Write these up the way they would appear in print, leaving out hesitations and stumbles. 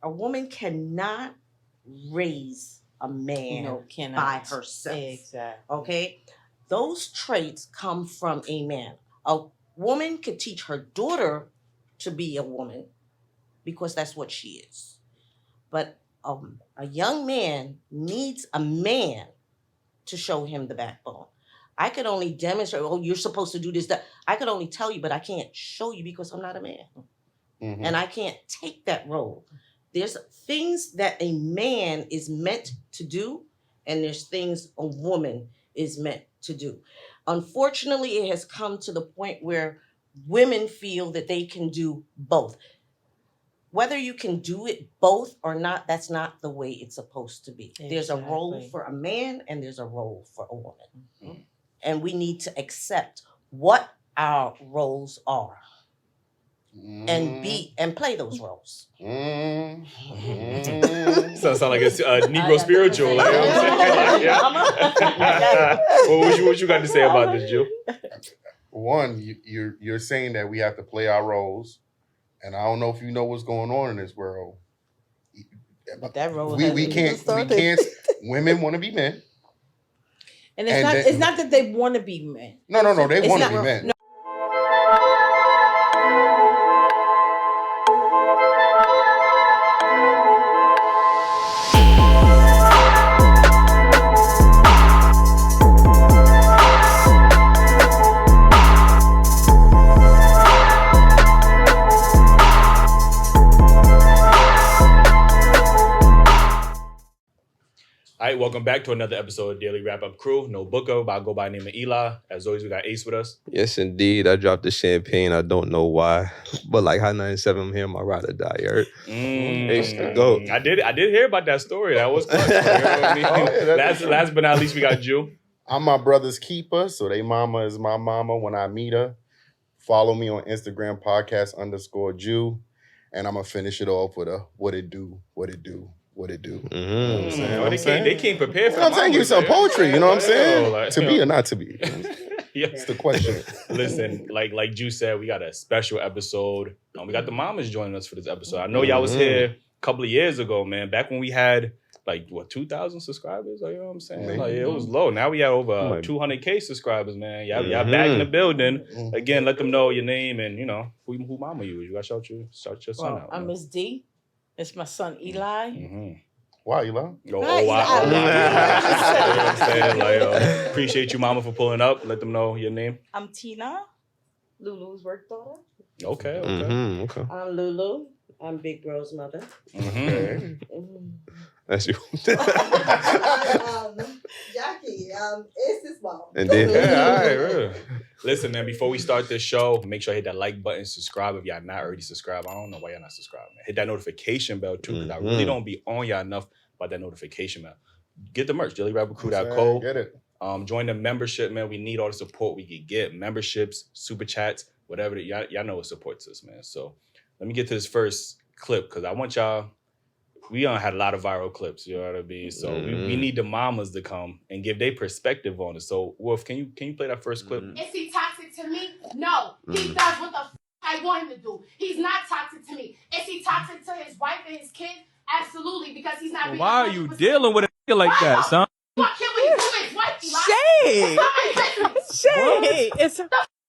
A woman cannot raise a man by herself. Exactly. Okay? Those traits come from a man. A woman could teach her daughter to be a woman because that's what she is. But a young man needs a man to show him the backbone. I could only demonstrate, oh, you're supposed to do this, that. I could only tell you, but I can't show you because I'm not a man. Mm-hmm. And I can't take that role. There's things that a man is meant to do, and there's things a woman is meant to do. Unfortunately, it has come to the point where women feel that they can do both. Whether you can do it both or not, that's not the way it's supposed to be. Exactly. There's a role for a man and there's a role for a woman. Mm-hmm. And we need to accept what our roles are and play those roles. So it sounds like it's Negro spiritual. Like, you know what I'm saying? What you got to say about this, Jill? One, you're saying that we have to play our roles. And I don't know if you know what's going on in this world. But that role we can't women want to be men. And it's not that they want to be men. No, they want to be men. No. All right, welcome back to another episode of Daily Wrap Up Crew. No booker, but I go by the name of Eli. As always, we got Ace with us. Yes, indeed. I dropped the champagne. I don't know why, but like High 97, I'm here. My ride or die. You heard? Ace the GOAT. I did hear about that story. That was fun. You know what I mean? Last but not least, we got Jew. I'm my brother's keeper, so they mama is my mama when I meet her. Follow me on Instagram, podcast_Jew, and I'm gonna finish it off with a what it do. Mm-hmm. They came prepared for I'm saying you some poetry, you know what I'm saying? Like, to be or not to be? It's the question. Listen, like Jew said, we got a special episode. We got the mamas joining us for this episode. I know y'all was here a couple of years ago, man. Back when we had 2,000 subscribers, like, you know what I'm saying? Man. Like, it was low. Now we have over 200K subscribers, man. Y'all back in the building. Again, let them know your name and, who mama you is. You got to shout your son out. I'm Miss D. It's my son, Eli. Mm-hmm. Wow, Eli. Wow. You know what I'm saying? Appreciate you, mama, for pulling up. Let them know your name. I'm Tina, Lulu's work daughter. Okay. I'm Lulu. I'm Big Bro's mother. That's you. Jackie, it's his mom. Indeed. Yeah, all right, really. Listen, man, before we start this show, make sure you hit that like button, subscribe if y'all not already subscribed. I don't know why y'all not subscribed, man. Hit that notification bell, too, because I really don't be on y'all enough about that notification bell. Get the merch, DailyRapUpCrew.co. Get it. Join the membership, man. We need all the support we can get. Memberships, super chats, whatever. Y'all know what supports us, man. So let me get to this first clip, because I want y'all... We had a lot of viral clips, you know what I mean? So we need the mamas to come and give their perspective on it. So, Wolf, can you play that first clip? Is he toxic to me? No. He does what the I want him to do. He's not toxic to me. Is he toxic to his wife and his kids? Absolutely, because he's not being Why are you dealing with a nigga like that, son? What can we do with his wife, Eli? Shade! It's not my business. Shade! What the f***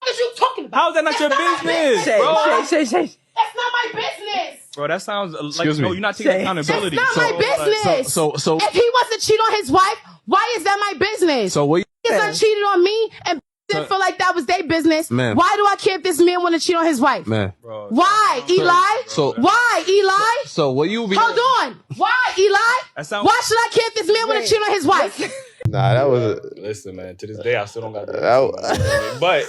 is you talking about? How is that not your business, bro? Shade. That's not my business. Bro, that sounds like, no, you're not taking accountability. That's not my business. So if he wasn't cheating on his wife, why is that my business? So what? He's not cheating on me and didn't feel like that was their business. Man. Why do I care if this man want to cheat on his wife? Man. Bro, Why, Eli? Why, Eli? So what you be... Hold on. Why, Eli? Why should I care if this man want to cheat on his wife? Nah, that was... Listen, man, to this day, I still don't got that. But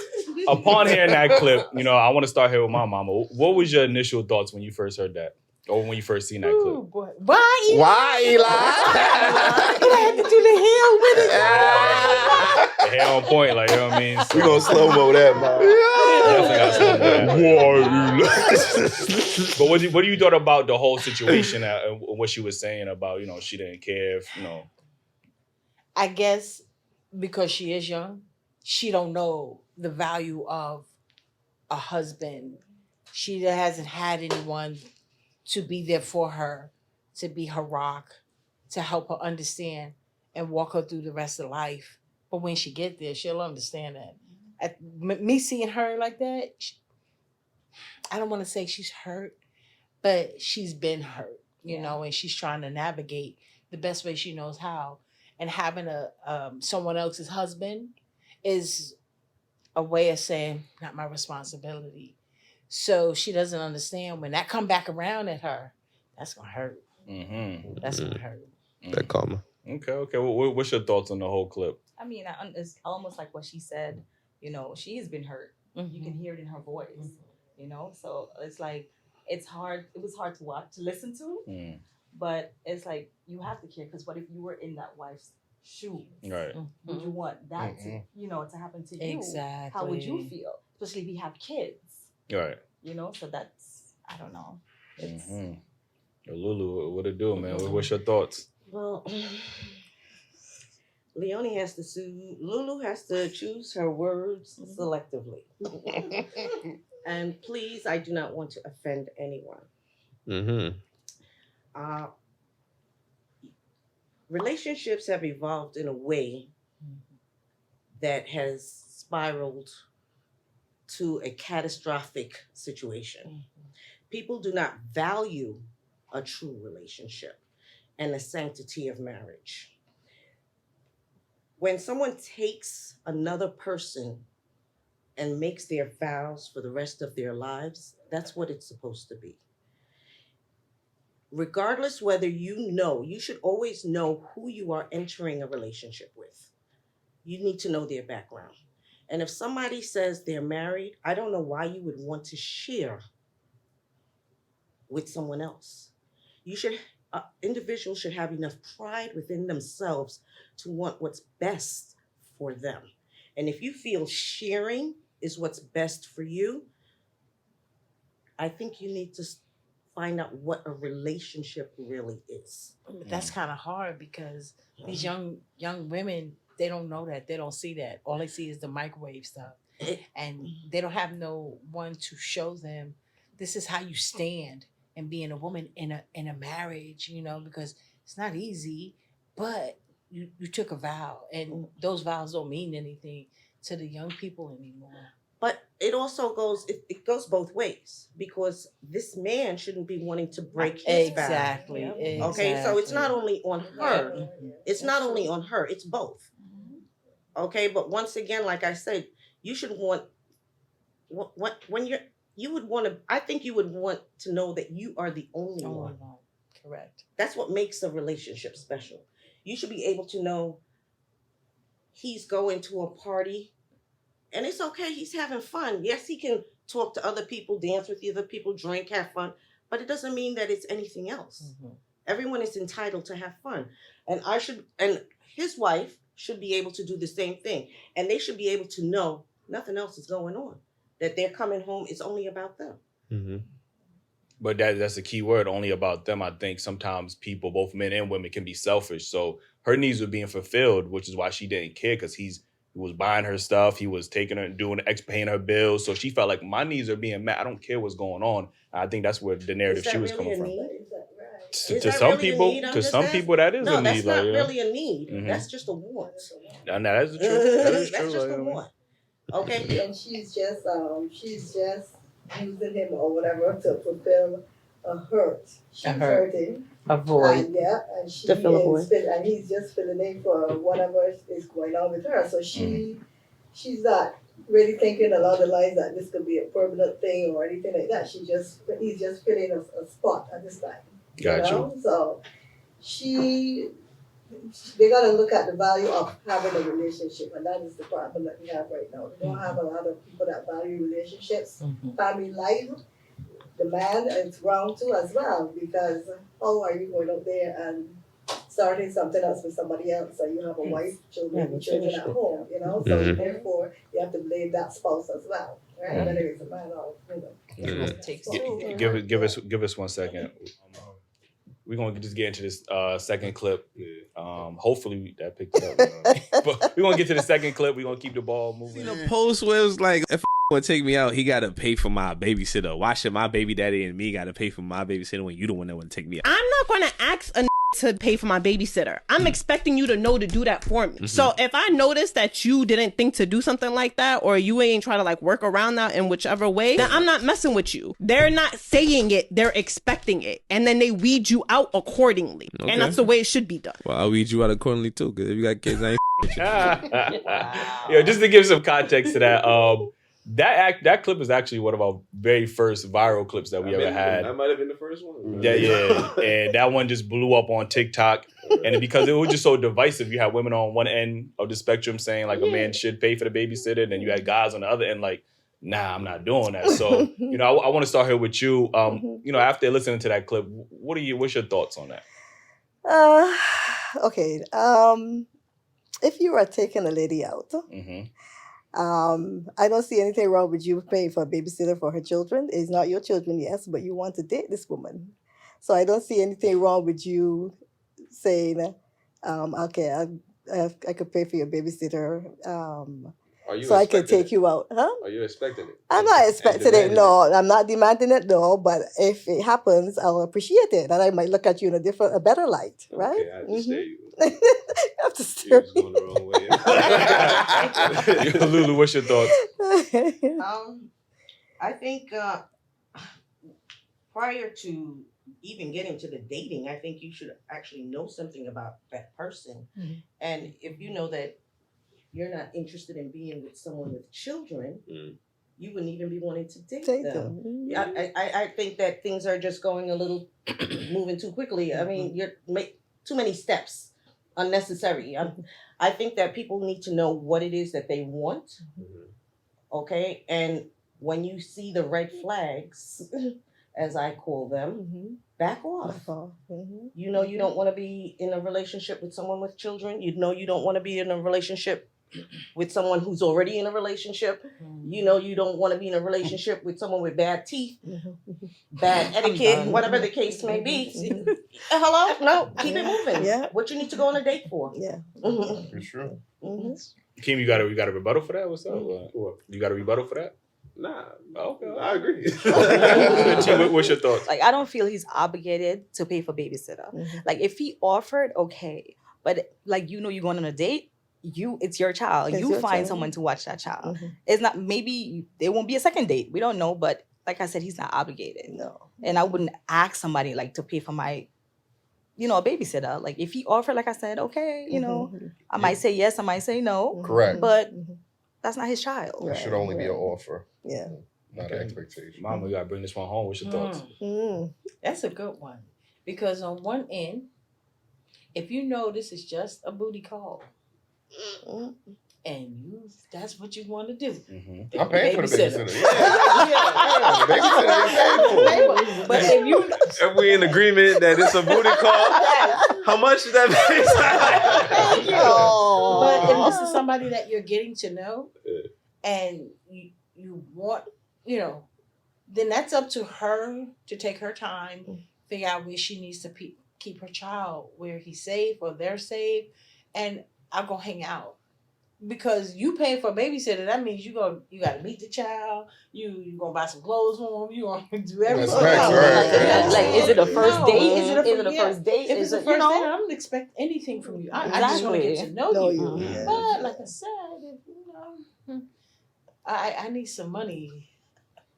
upon hearing that clip, I want to start here with my mama. What was your initial thoughts when you first heard that? Or when you first seen that clip? Boy. Why, Eli? I had to do the The hair with it. hair on point, like, you know what I mean? So, We gonna slow-mo that, man. Definitely got But what do you thought about the whole situation and what she was saying about, she didn't care if, I guess because she is young, she don't know the value of a husband. She hasn't had anyone to be there for her to be her rock, to help her understand and walk her through the rest of life. But when she get there, she'll understand that. Me seeing her like that, I don't want to say she's hurt, but she's been hurt, you know, and she's trying to navigate the best way she knows how. And having someone else's husband is a way of saying, not my responsibility. So she doesn't understand when that come back around at her, that's gonna hurt. That's gonna hurt. That karma. Okay. What's your thoughts on the whole clip? I mean, it's almost like what she said. You know, she has been hurt. You can hear it in her voice. You know, so it's like it's hard. It was hard to watch, to listen to, but it's like you have to care, because what if you were in that wife's shoes? Right. Would you want that to, to happen to you? Exactly. How would you feel, especially if you have kids? Right. You know, so that's, I don't know. It's, Lulu, what it do, man? What's your thoughts? Well, Leonie has to Lulu has to choose her words selectively. And please, I do not want to offend anyone. Relationships have evolved in a way that has spiraled to a catastrophic situation. People do not value a true relationship and the sanctity of marriage. When someone takes another person and makes their vows for the rest of their lives, that's what it's supposed to be. Regardless whether you should always know who you are entering a relationship with. You need to know their background. And if somebody says they're married, I don't know why you would want to share with someone else. Individuals should have enough pride within themselves to want what's best for them. And if you feel sharing is what's best for you, I think you need to find out what a relationship really is. That's kind of hard because these young women, they don't know that. They don't see that. All they see is the microwave stuff. And they don't have no one to show them this is how you stand and being a woman in a marriage, because it's not easy, but you took a vow, and those vows don't mean anything to the young people anymore. But it also goes both ways, because this man shouldn't be wanting to break his vow. Exactly. Okay, so it's not only on her. It's not only on her, it's both. Okay, but once again, like I said, you should want I think you would want to know that you are the only one. Correct. That's what makes a relationship special. You should be able to know he's going to a party and it's okay, he's having fun. Yes, he can talk to other people, dance with the other people, drink, have fun, but it doesn't mean that it's anything else. Everyone is entitled to have fun. And his wife should be able to do the same thing. And they should be able to know nothing else is going on. That they're coming home, it's only about them. But that's a key word, only about them. I think sometimes people, both men and women, can be selfish. So her needs were being fulfilled, which is why she didn't care, because he was buying her stuff. He was taking her and paying her bills. So she felt like my needs are being met. I don't care what's going on. I think that's where the narrative she was coming from. To some people, that is a need. That's not really a need. That's just a want. No, that's true. That is true. That's just a want. Okay. And she's just using him or whatever to fulfill a hurt. She's hurting. A void. And she and he's just filling in for whatever is going on with her. So she's not really thinking along the lines that this could be a permanent thing or anything like that. He's just filling a spot at this time. Gotcha. So they gotta look at the value of having a relationship, and that is the problem that we have right now. We don't have a lot of people that value relationships, family life. The man is wrong too as well, because how are you going out there and starting something else with somebody else? So you have a wife, children at home, So therefore you have to blame that spouse as well, right? Whether it's a man or a woman. Give us 1 second. We're gonna just get into this second clip. Hopefully that picked it up. But we're gonna get to the second clip. We're gonna keep the ball moving. The post where it was like, if want to take me out, he got to pay for my babysitter. Why should my baby daddy and me got to pay for my babysitter when you the one that want to take me out? I'm not going to ask a to pay for my babysitter. I'm expecting you to know to do that for me. Mm-hmm. So if I notice that you didn't think to do something like that, or you ain't try to like work around that in whichever way, then I'm not messing with you. They're not saying it, they're expecting it. And then they weed you out accordingly. Okay. And that's the way it should be done. Well, I'll weed you out accordingly too, because if you got kids, I ain't with you. Yo, just to give some context to that, that clip is actually one of our very first viral clips that we ever had. That might have been the first one. Yeah. And that one just blew up on TikTok. And because it was just so divisive, you had women on one end of the spectrum saying like a man should pay for the babysitter, and then you had guys on the other end like, nah, I'm not doing that. So, I want to start here with you. After listening to that clip, what's your thoughts on that? Okay. If you are taking a lady out, I don't see anything wrong with you paying for a babysitter for her children. It's not your children, yes, but you want to date this woman. So I don't see anything wrong with you saying, okay, I could pay for your babysitter so I can take you out. Huh? Are you expecting it? I'm not expecting it, no. I'm not demanding it, no. But if it happens, I'll appreciate it. And I might look at you in a better light, right? Okay, I have to stare you. You have to You're stare just going the wrong way. Lulu, what's your thoughts? I think prior to even getting to the dating, I think you should actually know something about that person. And if you know that you're not interested in being with someone with children, you wouldn't even be wanting to date them. I think that things are just going a little moving too quickly. I mean, you're too many steps unnecessary. I think that people need to know what it is that they want. Okay, and when you see the red flags, as I call them, back off. You know you don't want to be in a relationship with someone with children. You know you don't want to be in a relationship with someone who's already in a relationship. You know you don't want to be in a relationship with someone with bad teeth, bad etiquette, whatever the case may be. Hello? No, keep it moving. Yeah. What you need to go on a date for. Yeah. For sure. Kim, you got a rebuttal for that? What's up? You got a rebuttal for that? Nah. Okay. I agree. T, what's your thoughts? Like, I don't feel he's obligated to pay for babysitter. Like, if he offered, okay. But, like, you're going on a date, it's your child. It's you your find child. someone to watch that child. It's not, maybe there won't be a second date. We don't know. But, like I said, he's not obligated. No. And I wouldn't ask somebody, like, to pay for my, a babysitter. Like, if he offered, like I said, okay, I might say yes, I might say no. Correct. But that's not his child. It should only be an offer, Yeah. not an expectation. Mama, you got to bring this one home. What's your thoughts? That's a good one. Because on one end, if you know this is just a booty call, and that's what you want to do. I'm paying for the babysitter. Yeah. But if we in agreement that it's a booty call, how much does that make? But if this is somebody that you're getting to know, and you want, then that's up to her to take her time, figure out where she needs to keep her child, where he's safe or they're safe, and I'll go hang out. Because you pay for a babysitter, that means you got to meet the child. You gonna buy some clothes for him. You gonna do everything. Like, is it a first date? Is it a first date? If it's a first date, I don't expect anything from you. I just want to get to know you. Yeah. But like I said, if, I need some money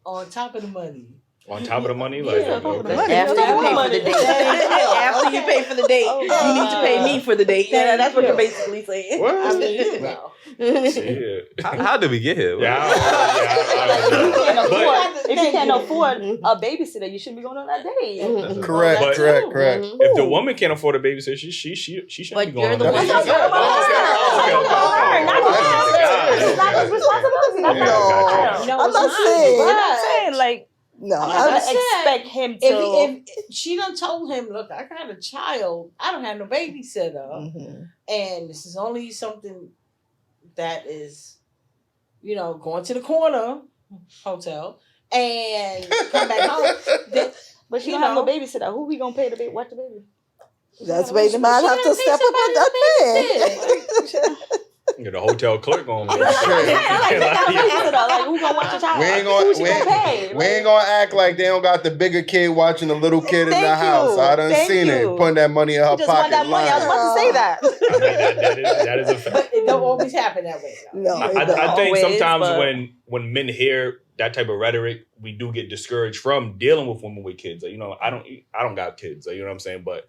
on top of the money. On top of the money? Like, Yeah, okay. After you pay for the date. After you pay for the date, you need to pay me for the date. Yeah, that's what you're basically saying. I mean, How did we get here? If you can't afford a babysitter, you shouldn't be going on that date. Correct. If the woman can't afford a babysitter, she shouldn't be going on you're the that. one. It's not his responsibility. I'm not saying. I'm saying, like, No, I I'm expect him to. if she done told him, look, I got a child, I don't have no babysitter, and this is only something that is, going to the corner hotel and come back home. But she don't have no babysitter. Who we gonna pay to watch the baby? That's where the man have to step up and that Get a hotel clerk on me. Like, who gonna watch your child? We ain't Who's she gonna gonna pay? we ain't gonna act like they don't got the bigger kid watching the little kid in the Thank house. you. I done Thank seen you. it, putting that money in her You just want pocket. that money. I was lying. about to say that. I mean, that is a fact. But it don't always happen that way. Though. No, it don't. I think Always, sometimes but- when men hear that type of rhetoric, we do get discouraged from dealing with women with kids. Like, you know, I don't got kids. Like, you know what I'm saying? But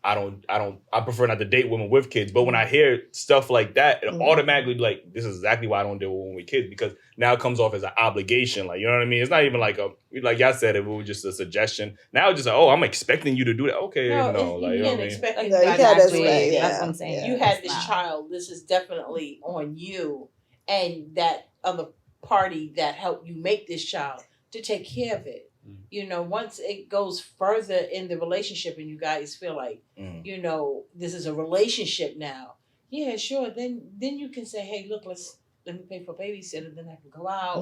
I prefer not to date women with kids. But when I hear stuff like that, it automatically be like, this is exactly why I don't deal with women with kids, because now it comes off as an obligation. Like, you know what I mean? It's not even like like y'all said, it was just a suggestion. Now it's just like, oh, I'm expecting you to do that. Okay, no, like, you know what I mean? Expect No, you anybody can't to expect, do it. yeah. That's what I'm saying. You had It's this not. child. This is definitely on you and that other party that helped you make this child to take care of it. You know, once it goes further in the relationship and you guys feel like, you know, this is a relationship now. Yeah, sure. Then you can say, hey, look, let me pay for babysitter, then I can go out.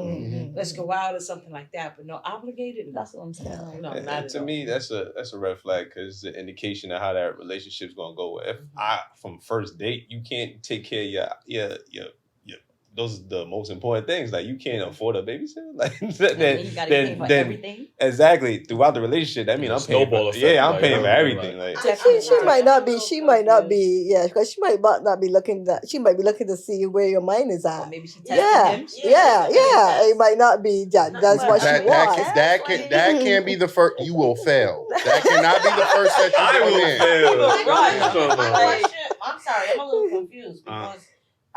Let's go out or something like that. But no, obligated. No. That's what I'm saying. No, And not at to all. me, that's a red flag, because it's an indication of how that relationship's gonna go. If from first date, you can't take care of your those are the most important things. Like, you can't afford a babysitter. Like, You gotta pay for everything. exactly, throughout the relationship, that means I'm paying Snowball for, effect, I'm like, paying for you know, everything. Like, She might not be, yeah, because she might not be looking that. She might be looking to see where your mind is Or at. maybe she tested Yeah, him. yeah. It might not be that. That's what she wants. That can't be the first. You will fail. That cannot be the first that you go in. My question, I'm sorry, I'm a little confused because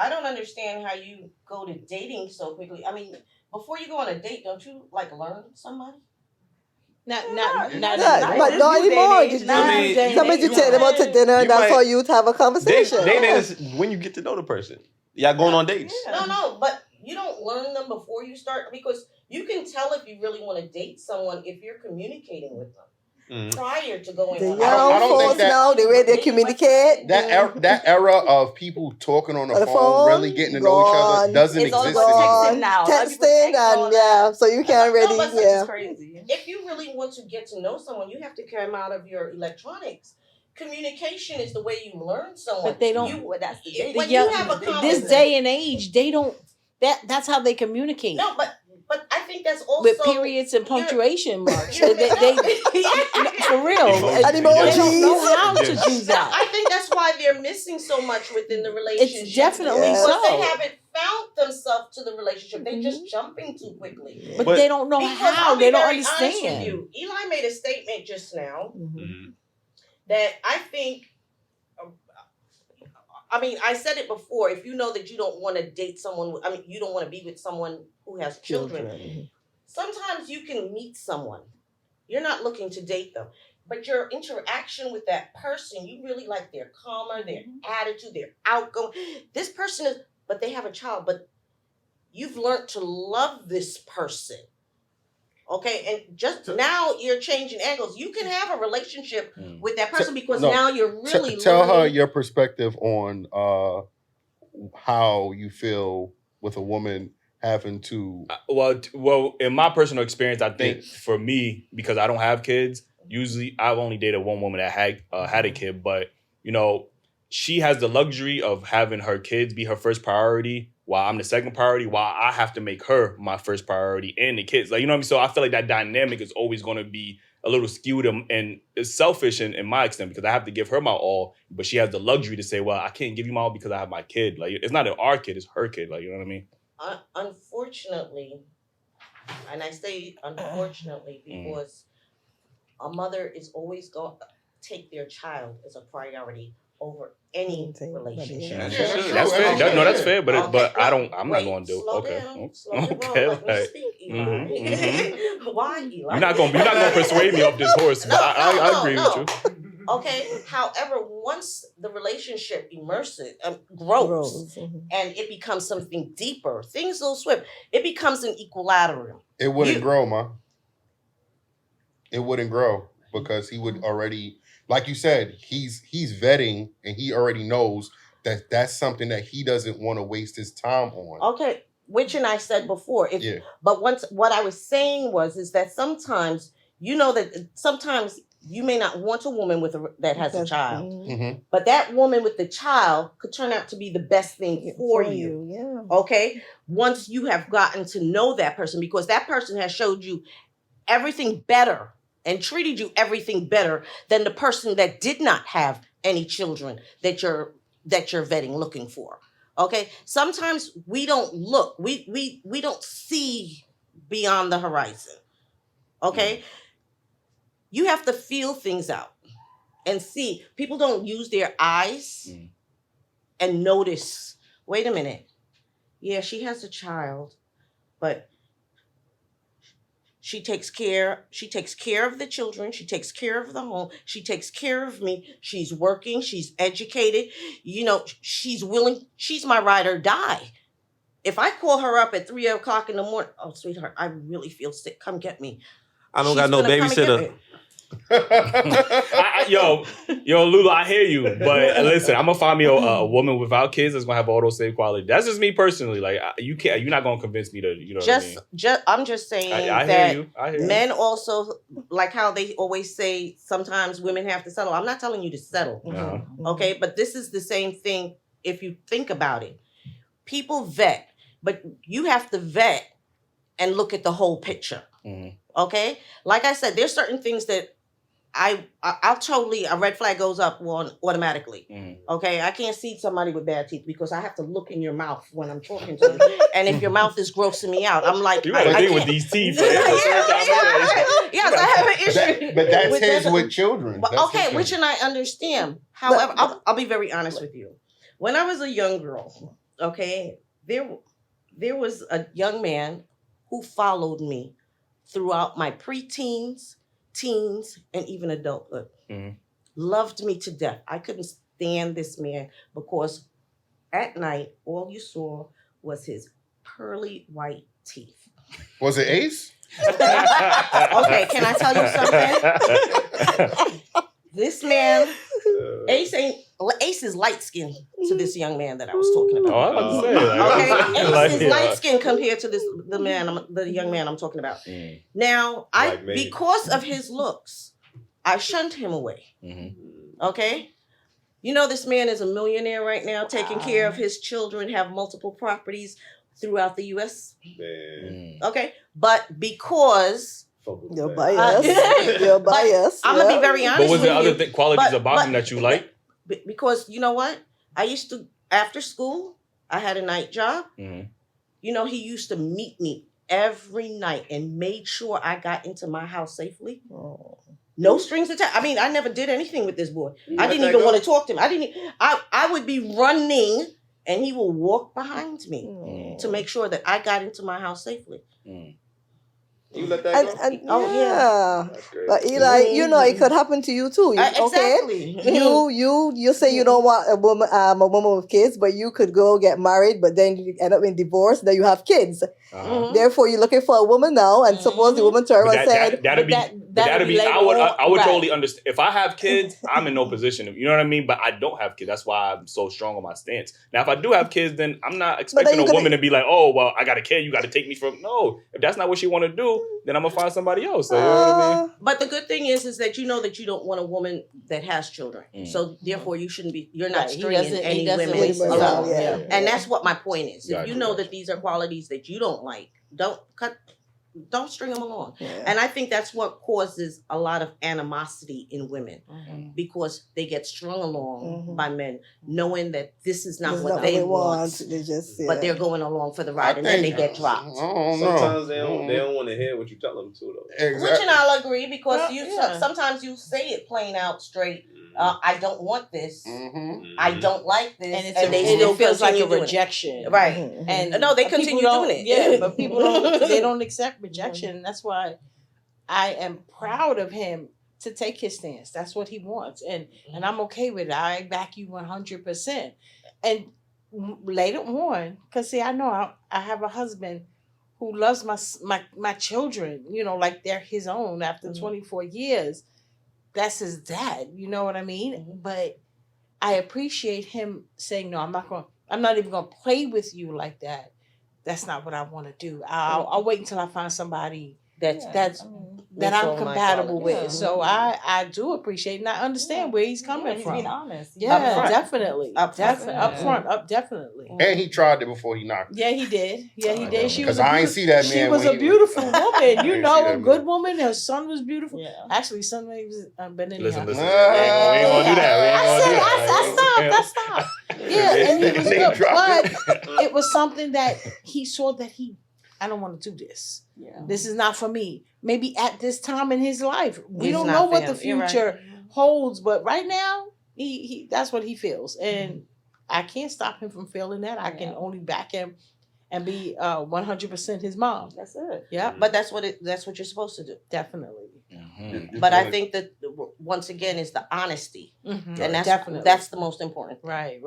I don't understand how you go to dating so quickly. I mean, before you go on a date, don't you like learn somebody? Not But not anymore. Somebody you take them out to dinner, and that's how you have a conversation. dating is when you get to know the person. Y'all going on dates. No, but you don't learn them before you start, because you can tell if you really want to date someone if you're communicating with them prior to going The on. I don't young think folks that- now, the way they communicate. That era of people talking on the phone, really getting to know each other, gone. doesn't It's all exist about anymore. texting now. A lot of people Texting text all and that. so you can't really, but It's crazy. If you really want to get to know someone, you have to come out of your electronics. Communication is the way you learn someone. But they don't. That's the When dating. you have a This conversation, day and age, they don't. That's how they communicate. no, but I think that's also With periods and punctuation marks. you're- they for real. Emojis. And They don't know emojis. how to do I that. think that's why they're missing so much within the relationship. It's definitely Yeah. because so. they haven't found themselves to the relationship. They're just jumping too quickly. But But- they don't know Because how. I'll be They don't very honest with understand. you. Eli made a statement just now Mhm. that I think. I mean, I said it before. If you know that you don't want to date someone, I mean, you don't want to be with someone who has children. Sometimes you can meet someone. You're not looking to date them, but your interaction with that person, you really like their calmer, their attitude, their outgoing. This person is, but they have a child, but you've learned to love this person. Okay, and just now you're changing angles. You can have a relationship with that person because no, now you're really Tell her learning. your perspective on how you feel with a woman having to. Well, in my personal experience, I think for me, because I don't have kids, usually I've only dated one woman that had a kid, but you know, she has the luxury of having her kids be her first priority, while I'm the second priority, while I have to make her my first priority and the kids. Like, you know what I mean? So I feel like that dynamic is always going to be a little skewed and it's selfish in my extent, because I have to give her my all, but she has the luxury to say, well, I can't give you my all because I have my kid. Like, it's not our kid, it's her kid. Like, you know what I mean? Unfortunately, and I say unfortunately because a mother is always going to take their child as a priority over any relationship. That's fair. That's fair. But I'm not going to do it. Slow Okay. down, slow down, Okay. let me Right. speak, Eli. Why, Eli? You're not gonna persuade me off this horse. But I agree with you. Okay. However, once the relationship grows and it becomes something deeper, things go swift. It becomes an equilibrium. It wouldn't grow, ma. It wouldn't grow because he would already, like you said, he's vetting and he already knows that that's something that he doesn't want to waste his time on. Okay, which and I said before. But what I was saying is that sometimes you know that sometimes you may not want a woman that has a child, Mhm. but that woman with the child could turn out to be the best thing for you. Yeah. Okay, once you have gotten to know that person, because that person has showed you everything better and treated you everything better than the person that did not have any children that you're vetting looking for. Okay, sometimes we don't look, we don't see beyond the horizon. Okay, you have to feel things out and see. People don't use their eyes and notice, wait a minute, yeah, she has a child, but she takes care of the children, she takes care of the home, she takes care of me, she's working, she's educated, she's willing, she's my ride or die. If I call her up at 3 o'clock in the morning, oh sweetheart, I really feel sick, come get me. I don't She's got no gonna come and get babysitter. me. Yo, Lulu, I hear you, but listen, I'm gonna find me a woman without kids that's gonna have all those same qualities. That's just me personally. Like, you're not gonna convince me to, what I mean? I'm just saying I that hear you. I hear men also, like how they always say sometimes women have to settle. I'm not telling you to settle, okay? But this is the same thing if you think about it. People vet, but you have to vet and look at the whole picture, okay? Like I said, there's certain things that I'll totally, a red flag goes up automatically. Okay, I can't see somebody with bad teeth because I have to look in your mouth when I'm talking to you. And if your mouth is grossing me out, I'm like, you got a thing with these teeth. Yes, I have an issue. But that's his with children. But okay, which and I understand. However, I'll be very honest with you. When I was a young girl, okay, there was a young man who followed me throughout my preteens, teens, and even adulthood. Loved me to death. I couldn't stand this man because at night all you saw was his pearly white teeth. Was it Ace? Okay, can I tell you something? This man, Ace is light skinned to this young man that I was talking about. Oh, I was about to say, okay, Ace is light skinned compared to the young man I'm talking about. Now, because of his looks, I shunned him away. Okay, this man is a millionaire right now, taking care of his children, have multiple properties throughout the U.S. Okay, but because you're biased. I'm gonna be very honest. But was there with other you. qualities about him that you like? Because you know what? I used to, after school, I had a night job. He used to meet me every night and made sure I got into my house safely. No strings attached. I mean, I never did anything with this boy. I didn't even want to talk to him. I would be running and he will walk behind me to make sure that I got into my house safely. You let that go? Yeah. That's great. But Eli, it could happen to you too. Exactly. Okay? You say you don't want a woman with kids, but you could go get married, but then you end up in divorce, then you have kids. Therefore, you're looking for a woman now, and suppose the woman turned and said, that'd be I would totally understand. If I have kids, I'm in no position. You know what I mean? But I don't have kids. That's why I'm so strong on my stance. Now, if I do have kids, then I'm not expecting a woman to be like, oh, well, I got a kid, you got to take me from. No, if that's not what she want to do, then I'm gonna find somebody else. So, you know what I mean? But the good thing is that you don't want a woman that has children. So therefore, you're not stringing any women along. And that's what my point is. If you know that these are qualities that you don't like, don't string them along. And I think that's what causes a lot of animosity in women because they get strung along by men knowing that this is not what they want. But they're going along for the ride and then they get dropped. Sometimes they don't want to hear what you tell them to though. Exactly. Which and I'll agree because sometimes you say it plain out straight. I don't want this. I don't like this. And it feels like a rejection. Right. And no, they continue doing it. Yeah, but people don't accept rejection. That's why I am proud of him to take his stance. That's what he wants. And I'm okay with it. I back you 100%. And later on, because see, I know I have a husband who loves my children, like they're his own after 24 years. That's his dad, you know what I mean? But I appreciate him saying, no, I'm not even gonna play with you like that. That's not what I want to do. I'll wait until I find somebody That's that that's I'm all my compatible quality. with. So I do appreciate and I understand where he's coming He's from. being honest. Yeah, Upfront. definitely. Upfront. Definitely. And he tried it before he knocked. Yeah, he did. Yeah, he did. She was Because I ain't see that man. She was when a he beautiful woman. I You ain't know, see a that good man. woman. Her son was beautiful. Yeah. Actually, son was but anyhow. Listen. We ain't Yeah. gonna do that. We ain't gonna do that. I stopped. Yeah, and he was Name good, dropping. but it was something that he saw that I don't want to do this. Yeah. This is not for me. Maybe at this time in his life, we It's don't not know for what the him. You're right. future holds, but right now, he that's what he feels, and I can't stop him from feeling that. I can only back him and be 100% his mom. That's it. Yeah, But that's what you're supposed to do. definitely. But I think that once again is the honesty, Mhm. and Definitely. that's the most important. Right.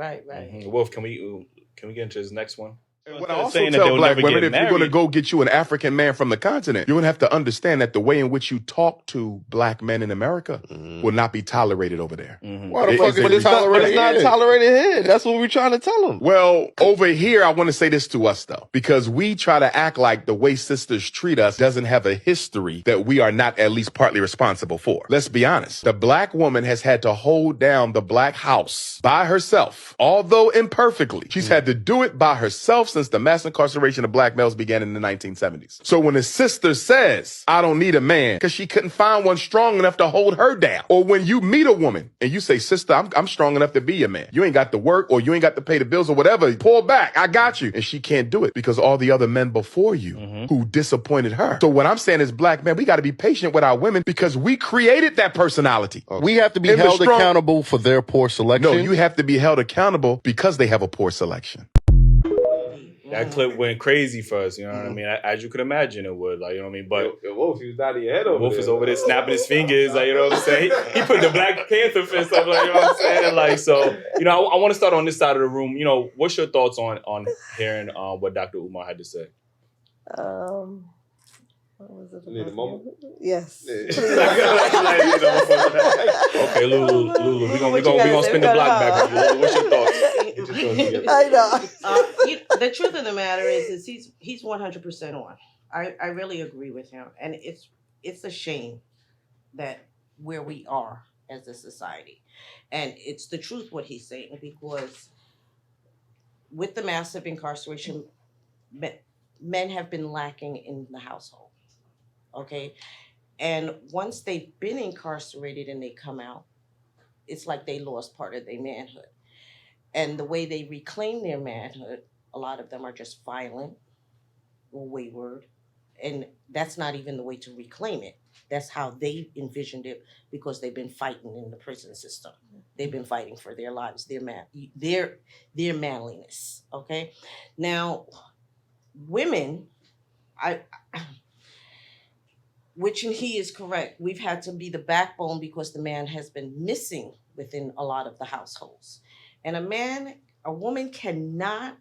Wolf, can we get into this next one? What I also Saying that tell they'll black never women, get if you're going to married. go get you an African man from the continent, you're going to have to understand that the way in which you talk to black men in America will not be tolerated over there. Why the It fuck is a is But it's not tolerated here. That's what we're trying to tell them. Well, over here, I want to say this to us, though, because we try to act like the way sisters treat us doesn't have a history that we are not at least partly responsible for. Let's be honest. The black woman has had to hold down the black house by herself, although imperfectly. She's had to do it by herself since the mass incarceration of black males began in the 1970s. So when a sister says, I don't need a man, because she couldn't find one strong enough to hold her down, or when you meet a woman and you say, sister, I'm strong enough to be your man. You ain't got to work or you ain't got to pay the bills or whatever. Pull back. I got you. And she can't do it because all the other men before you who disappointed her. So what I'm saying is, black men, we got to be patient with our women because we created that personality. We have to be And the held strong- accountable for their poor selection. No, you have to be held accountable because they have a poor selection. That clip went crazy for us, you know what I mean? As you could imagine it would, like, you know what I mean? But Wolf, he was out of your head over Wolf is over there snapping his fingers, like, you know what I'm saying? He put the Black Panther fist up, like, you know what I'm saying? Like, so, you know, I want to start on this side of the room. You know, what's your thoughts on hearing what Dr. Umar had to say? What was it? Need a moment? Yes. Like, you know, okay, Lulu, we're gonna spin the block back. Lulu, what's your thoughts? I know. The truth of the matter is he's 100% on. I really agree with him, and it's a shame that where we are as a society, and it's the truth what he's saying, because with the massive incarceration, men have been lacking in the household. Okay, and once they've been incarcerated and they come out, it's like they lost part of their manhood. And the way they reclaim their manhood, a lot of them are just violent or wayward. And that's not even the way to reclaim it. That's how they envisioned it, because they've been fighting in the prison system. They've been fighting for their lives, their manliness. Okay. Now, women, which he is correct, we've had to be the backbone because the man has been missing within a lot of the households. And a woman cannot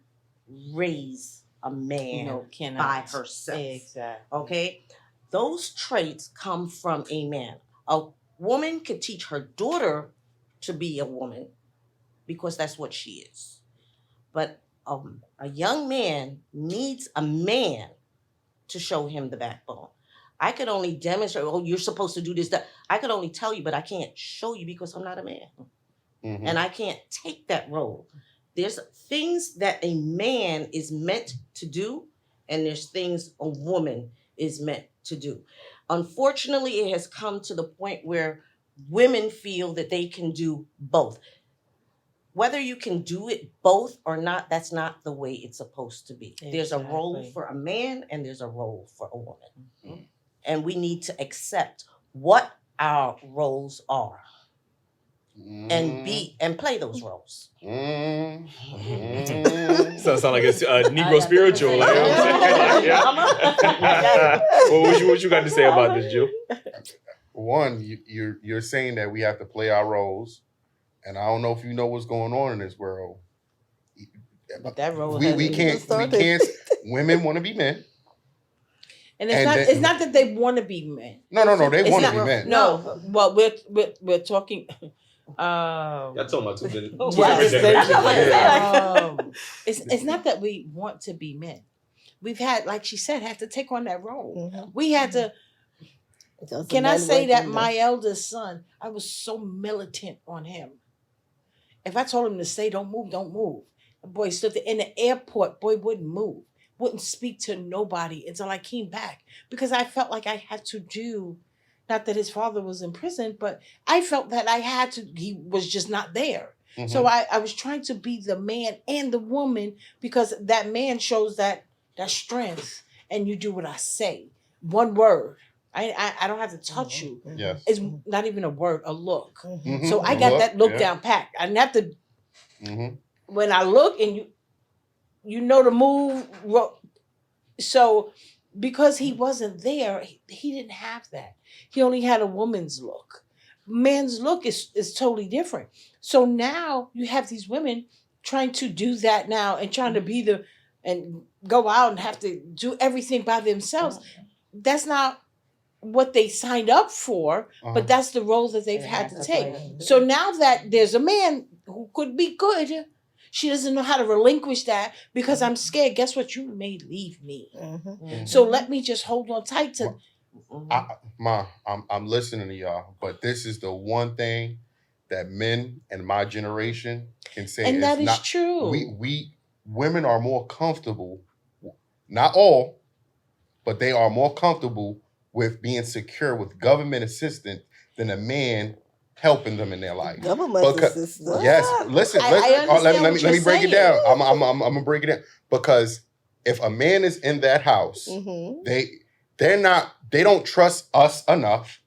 raise a man by herself. Exactly. Okay? Those traits come from a man. A woman could teach her daughter to be a woman because that's what she is. But a young man needs a man to show him the backbone. I could only demonstrate, you're supposed to do this, that. I could only tell you, but I can't show you because I'm not a man. Mm-hmm. And I can't take that role. There's things that a man is meant to do, and there's things a woman is meant to do. Unfortunately, it has come to the point where women feel that they can do both. Whether you can do it both or not, that's not the way it's supposed to be. There's a role for a man and there's a role for a woman. Mm-hmm. And we need to accept what our roles are and play those roles. Sound like a Negro spiritual. Like, you know what I'm saying? Like, what you got to say about this, Jill? One, you're saying that we have to play our roles, and I don't know if you know what's going on in this world. But that role we can't. Women want to be men. And it's not that they want to be men. No, they want to be men. No, well, we're talking. Y'all talking about two different. It's not that we want to be men. we've had, like she said, had to take on that role. Mhm. We had to. Because Can the I men say went that through my eldest son, I was so militant on him. If I told him to stay, don't move, don't move. The boy stood there in the airport, boy wouldn't move, wouldn't speak to nobody until I came back because I felt like I had to do, not that his father was in prison, but I felt that I had to, he was just not there. So I was trying to be the man and the woman because that man shows that strength and you do what I say. One word. I don't have to touch you. Yes. It's not even a word, a look. Mhm. So I A got look, that look yeah. down pat. I didn't have to. Mhm. When I look and you know the move. So because he wasn't there, he didn't have that. He only had a woman's look. Man's look is totally different. So now you have these women trying to do that now and trying to be the and go out and have to do everything by themselves. That's not what they signed up for, but that's the role that they've had to take. So now that there's a man who could be good, she doesn't know how to relinquish that because I'm scared. Guess what? You may leave me. So let me just hold on tight to. I'm listening to y'all, but this is the one thing that men in my generation can say, And that is not true. We women are more comfortable, not all, but they are more comfortable with being secure with government assistance than a man helping them in their life. Government assistance. Yes, listen. I Let me understand break it what down. you're I'm gonna break it down because if a man is in that house, they don't trust us enough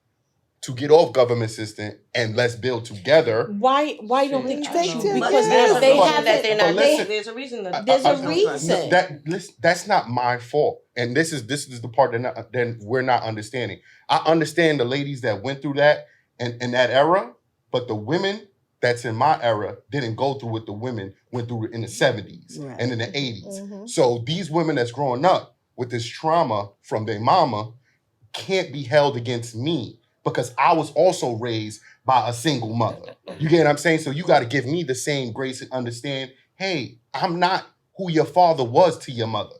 to get off government assistance and let's build together. Why don't they trust you? Because there's they a reason have that they're not. listen, There's a reason that there's a reason. That's not my fault, and this is the part that we're not understanding. I understand the ladies that went through that and in that era, but the women that's in my era didn't go through what the women went through in the 70s and in the 80s. So these women that's growing up with this trauma from their mama can't be held against me because I was also raised by a single mother. You get what I'm saying? So you got to give me the same grace and understand, hey, I'm not who your father was to your mother.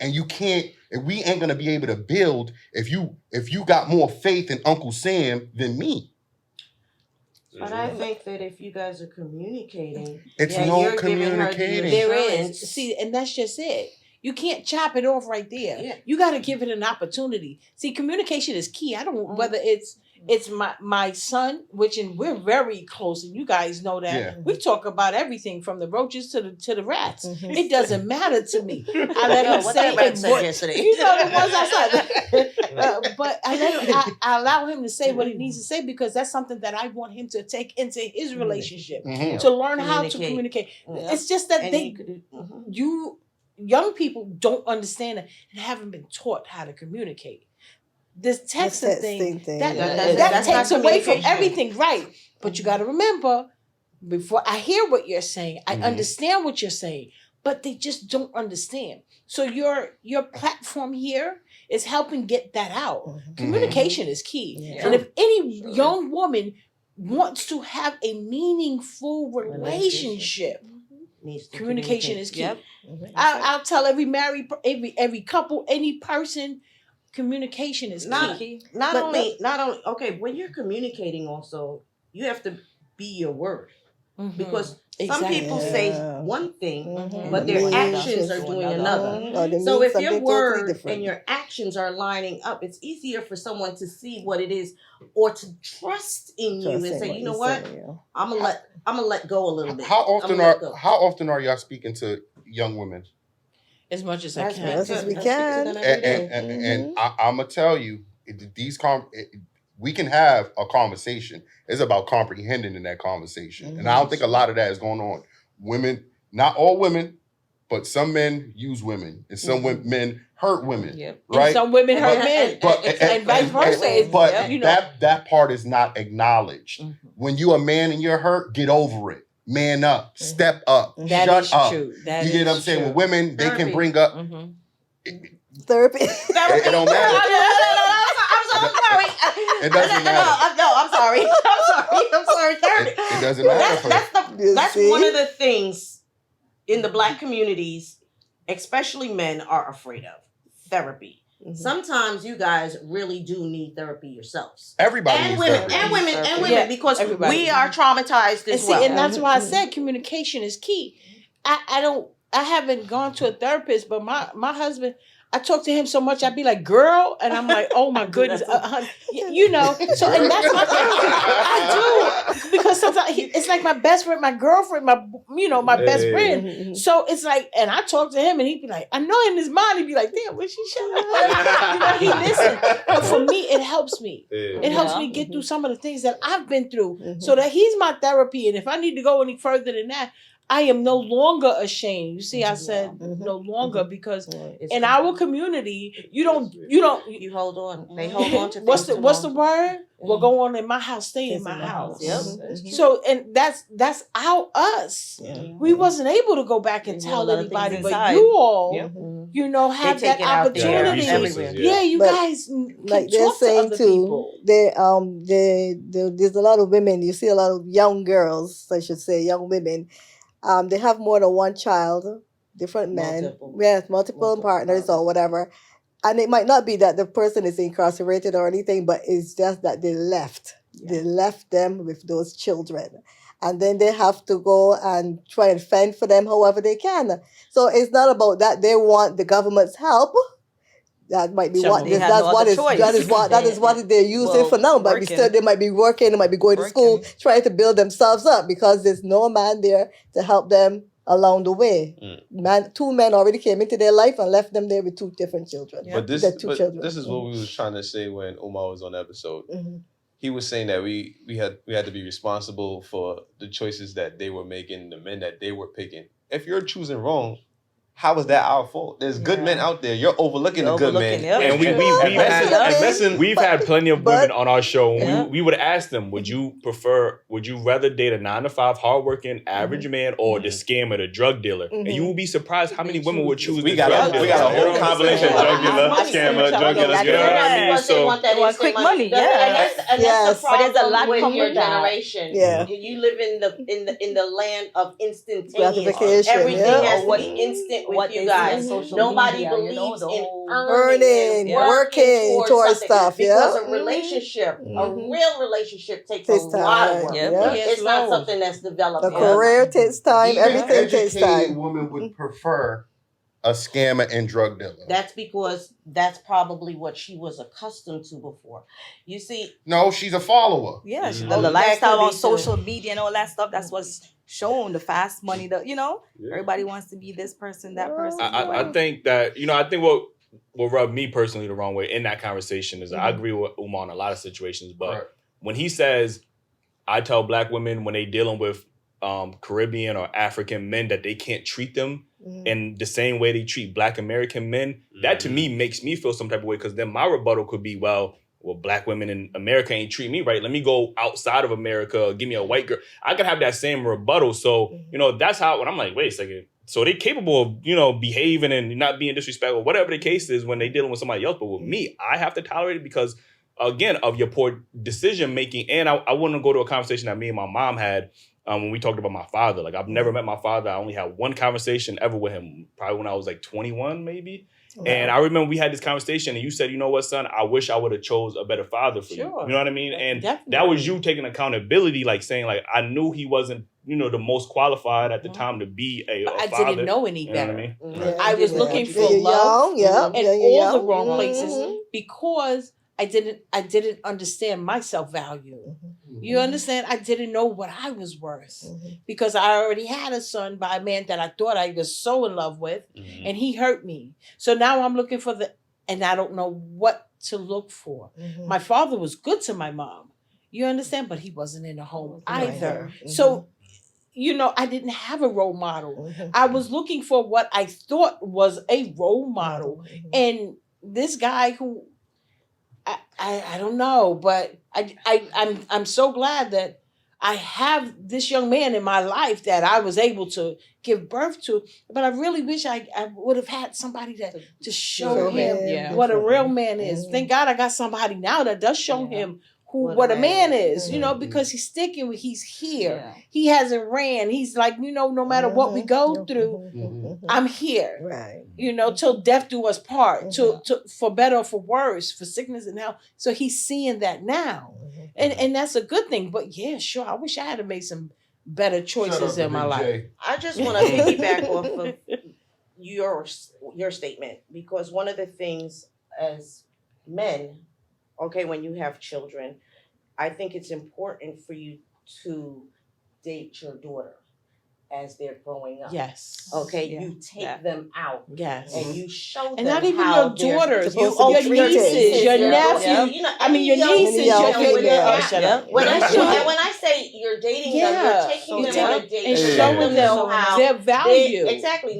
And you can't, we ain't gonna be able to build if you got more faith in Uncle Sam than me. But I think that if you guys are communicating, it's yeah, no you're communicating. There is. See, and that's just it. You can't chop it off right there. Yeah. You got to give it an opportunity. See, communication is key. I don't whether it's my son, and we're very close, and you guys know that. Yeah. We talk about everything from the roaches to the rats. It doesn't matter to me. I let him what say that rat it. said yesterday. You know the ones outside. But I allow him to say what he needs to say because that's something that I want him to take into his relationship to learn how to communicate. Yeah. It's just that And young people don't understand it and haven't been taught how to communicate. This texting thing that takes away from everything, right? But you got to remember, before I hear what you're saying, I understand what you're saying, but they just don't understand. So your platform here is helping get that out. Communication is key, and if any young woman wants to have a meaningful relationship, communication is key. Yep. I'll tell every married, every couple, any person, communication is key. Not only. Okay, when you're communicating, also you have to be your word because some people say one thing, but their actions are doing another. So if your word and your actions are lining up, it's easier for someone to see what it is or to trust in you and say, you know what, I'm gonna let go a little bit. How often are y'all speaking to young women? As much as I can. As much as we can. And I'm gonna tell you, we can have a conversation. It's about comprehending in that conversation. And I don't think a lot of that is going on. Women, not all women, but some men use women. And some men hurt women. Right? And some women hurt men. And vice versa. But that part is not acknowledged. When you a man and you're hurt, get over it. Man up. Step up. Shut up. True. You get what I'm saying? With women, they can bring up therapy. It don't matter. I'm sorry. It doesn't matter. No, I'm sorry. I'm sorry. It doesn't matter. That's one of the things in the Black communities especially men, are afraid of therapy. Mhm. Sometimes you guys really do need therapy yourselves. Everybody And needs women, therapy. and women, and Yeah, women, because everybody. we are traumatized And as see, well. and that's why I said communication is key. I haven't gone to a therapist, but my husband, I talk to him so much, I'd be like, girl, and I'm like, oh my goodness, honey, you know. So, and that's my thing. I do, because sometimes it's like my best friend, my girlfriend, my best friend. Mhm. So it's like, and I talk to him, and he'd be like, I know in his mind, he'd be like, damn, when she shut up, he listen. But for me, it helps me. It helps me get through some of the things that I've been through, so that he's my therapy. And if I need to go any further than that, I am no longer ashamed. You see, I said no longer, because in our community, you hold on. They hold on to what's things the too long. word? Well, go on in my house, stay in my house. Yep. So, and that's us. We wasn't able to go back and There's a tell lot of things anybody, but inside. you all, Yep. have They that take it out there. opportunity. Yeah, Everywhere. Yeah, you But guys can like they're talk to saying other too, people. there's a lot of women. You see a lot of young girls, I should say, young women. They have more than one child, different men, multiple partners or whatever. And it might not be that the person is incarcerated or anything, but it's just that they left. They left them with those children. And then they have to go and try and fend for them however they can. So it's not about that they want the government's help. That might be what They have no other choice. that is what they're using for now. But working. still, they might be working, they might be going to school, trying to build themselves up because there's no man there to help them along the way. Two men already came into their life and left them there with two different children. But this children. this is what we was trying to say when Umar was on the episode. Mhm. He was saying that we had to be responsible for the choices that they were making, the men that they were picking. If you're choosing wrong, how is that our fault? There's good men out there. You're overlooking the good men. And we've had plenty of women on our show. And we would ask them, would you rather date a 9-to-5 hardworking average man or the scammer, the drug dealer? And you will be surprised how many women would choose the drug dealer. We got a whole combination: drug dealer, scammer, drug dealer. You know what I mean? So they want that instant quick money. And that's the But there's a lot problem with your with that. generation. Yeah. You live in the land of instantaneous. Gratification, Everything yeah. has to be instant with what you they guys. see on social Nobody media, believes the in whole earning, and working towards something. stuff, Because yeah. a relationship, a real relationship takes a Takes lot of time, work. yeah. It's not something that's developed. A career takes time, Even everything takes educated time. women would prefer a scammer and drug dealer. That's because that's probably what she was accustomed to before. You see, No, she's a follower. Yeah, Oh, the that lifestyle could on be social media and all that stuff. That's what's shown, the fast money. Everybody wants to be this person, that person. I think that, I think what rubbed me personally the wrong way in that conversation is I agree with Umar in a lot of situations, but when he says, I tell black women when they dealing with Caribbean or African men that they can't treat them in the same way they treat black American men, that to me makes me feel some type of way, because then my rebuttal could be, well, black women in America ain't treat me right. Let me go outside of America, give me a white girl. I could have that same rebuttal. So, that's how, when I'm like, wait a second. So they capable of, behaving and not being disrespectful, whatever the case is when they dealing with somebody else. But with me, I have to tolerate it because, again, of your poor decision making. And I want to go to a conversation that me and my mom had when we talked about my father. Like, I've never met my father. I only had one conversation ever with him, probably when I was like 21, maybe. Wow. And I remember we had this conversation and you said, you know what, son, I wish I would have chose a better father for you. You know what I mean? And that was you taking accountability, like saying, like, I knew he wasn't, the most qualified at the time to be a father. I didn't know any better. You know what I mean? I was looking for love in all the wrong places because I didn't understand my self-value. You understand? I didn't know what I was worth because I already had a son by a man that I thought I was so in love with, and he hurt me. So now I'm looking for and I don't know what to look for. My father was good to my mom. You understand? But he wasn't in the home either. So, I didn't have a role model. I was looking for what I thought was a role model. And this guy who, I don't know, but I'm so glad that I have this young man in my life that I was able to give birth to. But I really wish I would have had somebody to show him what a real man is. Thank God I got somebody now that does show him what a man is, you know, because he's sticking with, he's here. Yeah. He hasn't ran. He's like, you know, no matter what we go through, I'm here. Right. You know, till death do us part, to for better or for worse, for sickness and health. So he's seeing that now. And that's a good thing. But yeah, sure, I wish I had to make some better choices in my life. I just want to piggyback off of your statement, because one of the things as men, okay, when you have children, I think it's important for you to date your daughter as they're growing up. Yes. Okay, Yeah. you take them out. Yes. And you show them And not even how your daughters, they're supposed to be your treated. nieces, your They're nephews. supposed to, you know, I mean, your any young nieces, young your female. yeah. shut up. When I say you're dating them, Yeah. you're taking You them on a take date and and showing letting them know how their value.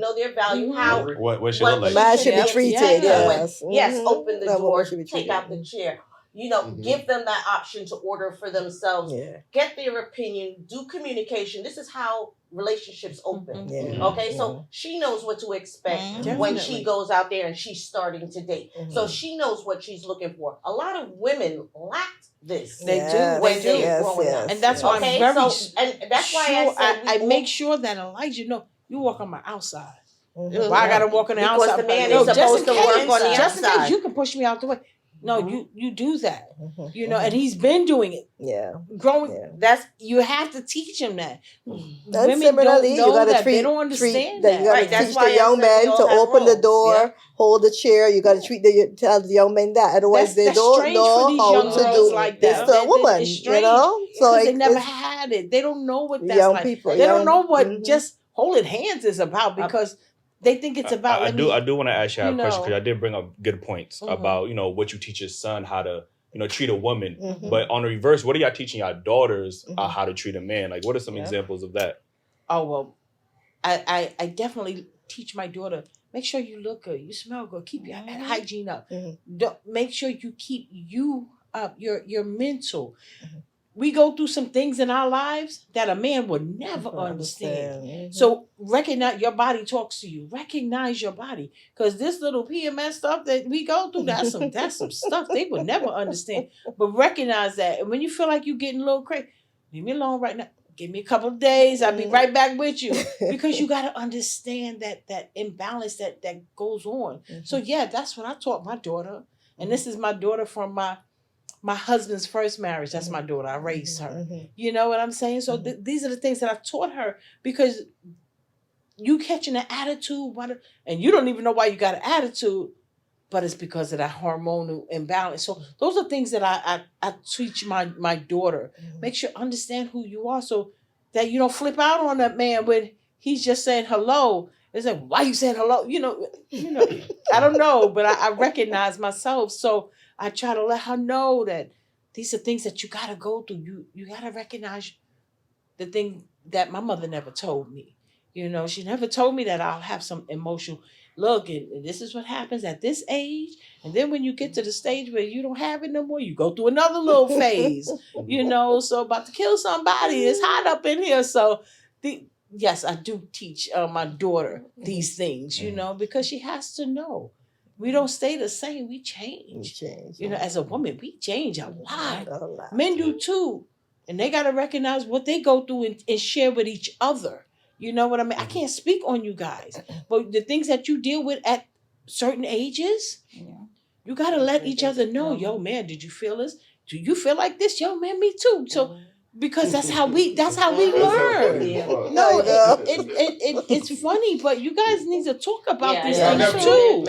know their value, how What should look The like? man should be Yes. treated, yes. Yes, open the That's what door, we should be take treated. out the chair. You know, give them that option to order for themselves. Yeah. Get their opinion. Do communication. This is how relationships open. Yeah. Okay, so she knows what to expect when she Definitely. goes out there and she's starting to date. So she knows what she's looking for. A lot of women lacked this. They do. when They they do. were growing up. And that's why Okay, I'm very so, and that's why sure, I said I make sure that Elijah know you walk on my outside. Mhm. Why I gotta walk on the Because outside? the man No, is just supposed in to work case, on the just in outside. case you can push me out the way. No, you do that. You know, and he's been doing it. Yeah. Growing. Yeah. That's you have to teach him that. And Women similarly, don't you know gotta that. treat, They don't understand that. You gotta Right, that's teach why the I young said men we all to have open the roles. door, Yeah. hold the chair. You gotta tell the young men that. Otherwise, they That's don't strange know for these how young to girls do like this that. to a woman. It's You strange know, so because they never it's had it. They don't know what that's young like. people. They don't know what Mhm. just holding hands is about because they think it's about. I do want to ask you a question because know. I did bring up good points about what you teach your son how to treat a woman. But on the reverse, what are y'all teaching your daughters how to treat a man? Like, what are some examples of that? Oh well, I definitely teach my daughter. Make sure you look good, you smell good, keep your hygiene up. Don't make sure you keep you up, your mental. We go through some things in our lives that a man would never understand. So recognize your body talks to you. Recognize your body, because this little PMS stuff that we go through, that's some stuff they would never understand. But recognize that, and when you feel like you're getting a little crazy, leave me alone right now. Give me a couple of days. I'll be right back with you, because you got to understand that imbalance that goes on. So yeah, that's what I taught my daughter, and this is my daughter from my husband's first marriage. That's my daughter. I raised her. You know what I'm saying? So these are the things that I've taught her, because you catching an attitude, and you don't even know why you got an attitude, but it's because of that hormonal imbalance. So those are things that I teach my daughter. Make sure understand who you are, so that you don't flip out on that man when he's just saying hello. It's like, why you saying hello? You know. I don't know, but I recognize myself. So I try to let her know that these are things that you got to go through. You got to recognize the thing that my mother never told me. She never told me that I'll have some emotional look, and this is what happens at this age. And then when you get to the stage where you don't have it no more, you go through another little phase, so about to kill somebody. It's hot up in here. So yes, I do teach my daughter these things, because she has to know. We don't stay the same. We change. As a woman, we change a lot. Men do too. And they got to recognize what they go through and share with each other. You know what I mean? I can't speak on you guys. But the things that you deal with at certain ages, you got to let each other know, yo, man, did you feel this? Do you feel like this? Yo, man, me too. So, because that's how we learn. No, it's funny, but you guys need to talk about these things too.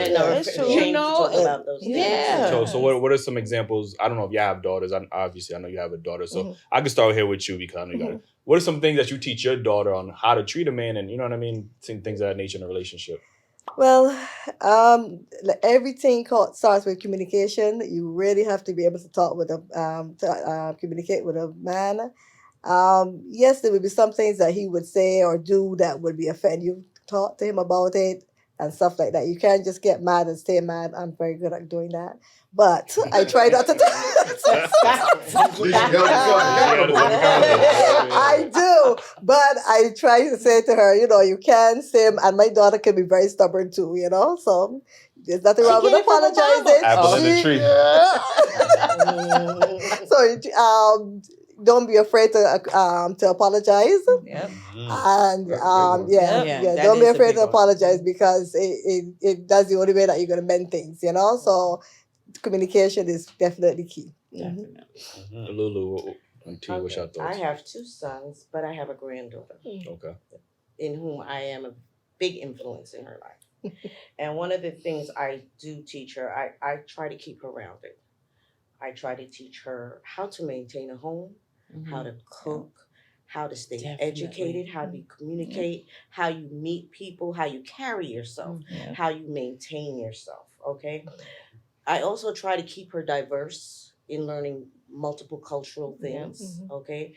Yeah. So what are some examples? I don't know if you have daughters. Obviously, I know you have a daughter. So I can start here with you, because I know you got it. What are some things that you teach your daughter on how to treat a man, and things of that nature in a relationship? Well, everything starts with communication. You really have to be able to talk with communicate with a man. Yes, there would be some things that he would say or do that would be offending you. Talk to him about it and stuff like that. You can't just get mad and stay mad. I'm very good at doing that. But I try not to. I do, but I try to say to her, you can say, and my daughter can be very stubborn too, so There's nothing wrong with get it from her apologizing. Apple in the She- tree. So don't be afraid to apologize. Yep. And That's a big one. Yeah, don't that be is a afraid big to one. apologize because that's the only way that you're gonna mend things, you know. So communication is definitely key. Lulu and T, what's your I thoughts? have 2 sons, but I have a granddaughter Okay. in whom I am a big influence in her life. And one of the things I do teach her, I try to keep her rounded. I try to teach her how to maintain a home, how to cook, how to stay Definitely. educated, how to communicate, how you meet people, how you carry yourself, how you maintain yourself, okay? I also try to keep her diverse in learning multiple cultural things, okay?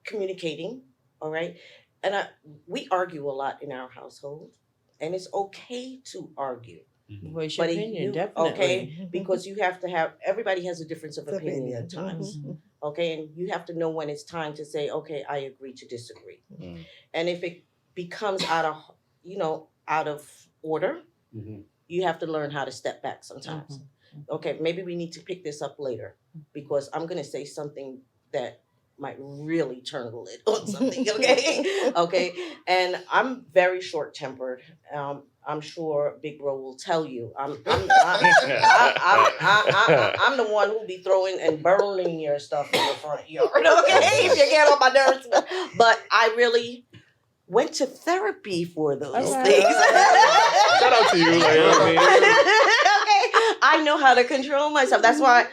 Communicating, all right? And we argue a lot in our household, and it's okay to argue. Voice your But opinion, definitely. okay, because you have to have, everybody has a difference of opinion at times. Okay, and you have to know when it's time to say, okay, I agree to disagree. And if it becomes out of order, you have to learn how to step back sometimes. Okay, maybe we need to pick this up later because I'm gonna say something that might really turn the lid on something, okay? Okay, and I'm very short-tempered. I'm sure Big Bro will tell you. I'm the one who'll be throwing and burning your stuff in the front yard, okay? If you get on my nerves. But I really went to therapy for those things. Shout out to you. Like, you know what I mean? Okay, I know how to control myself. That's why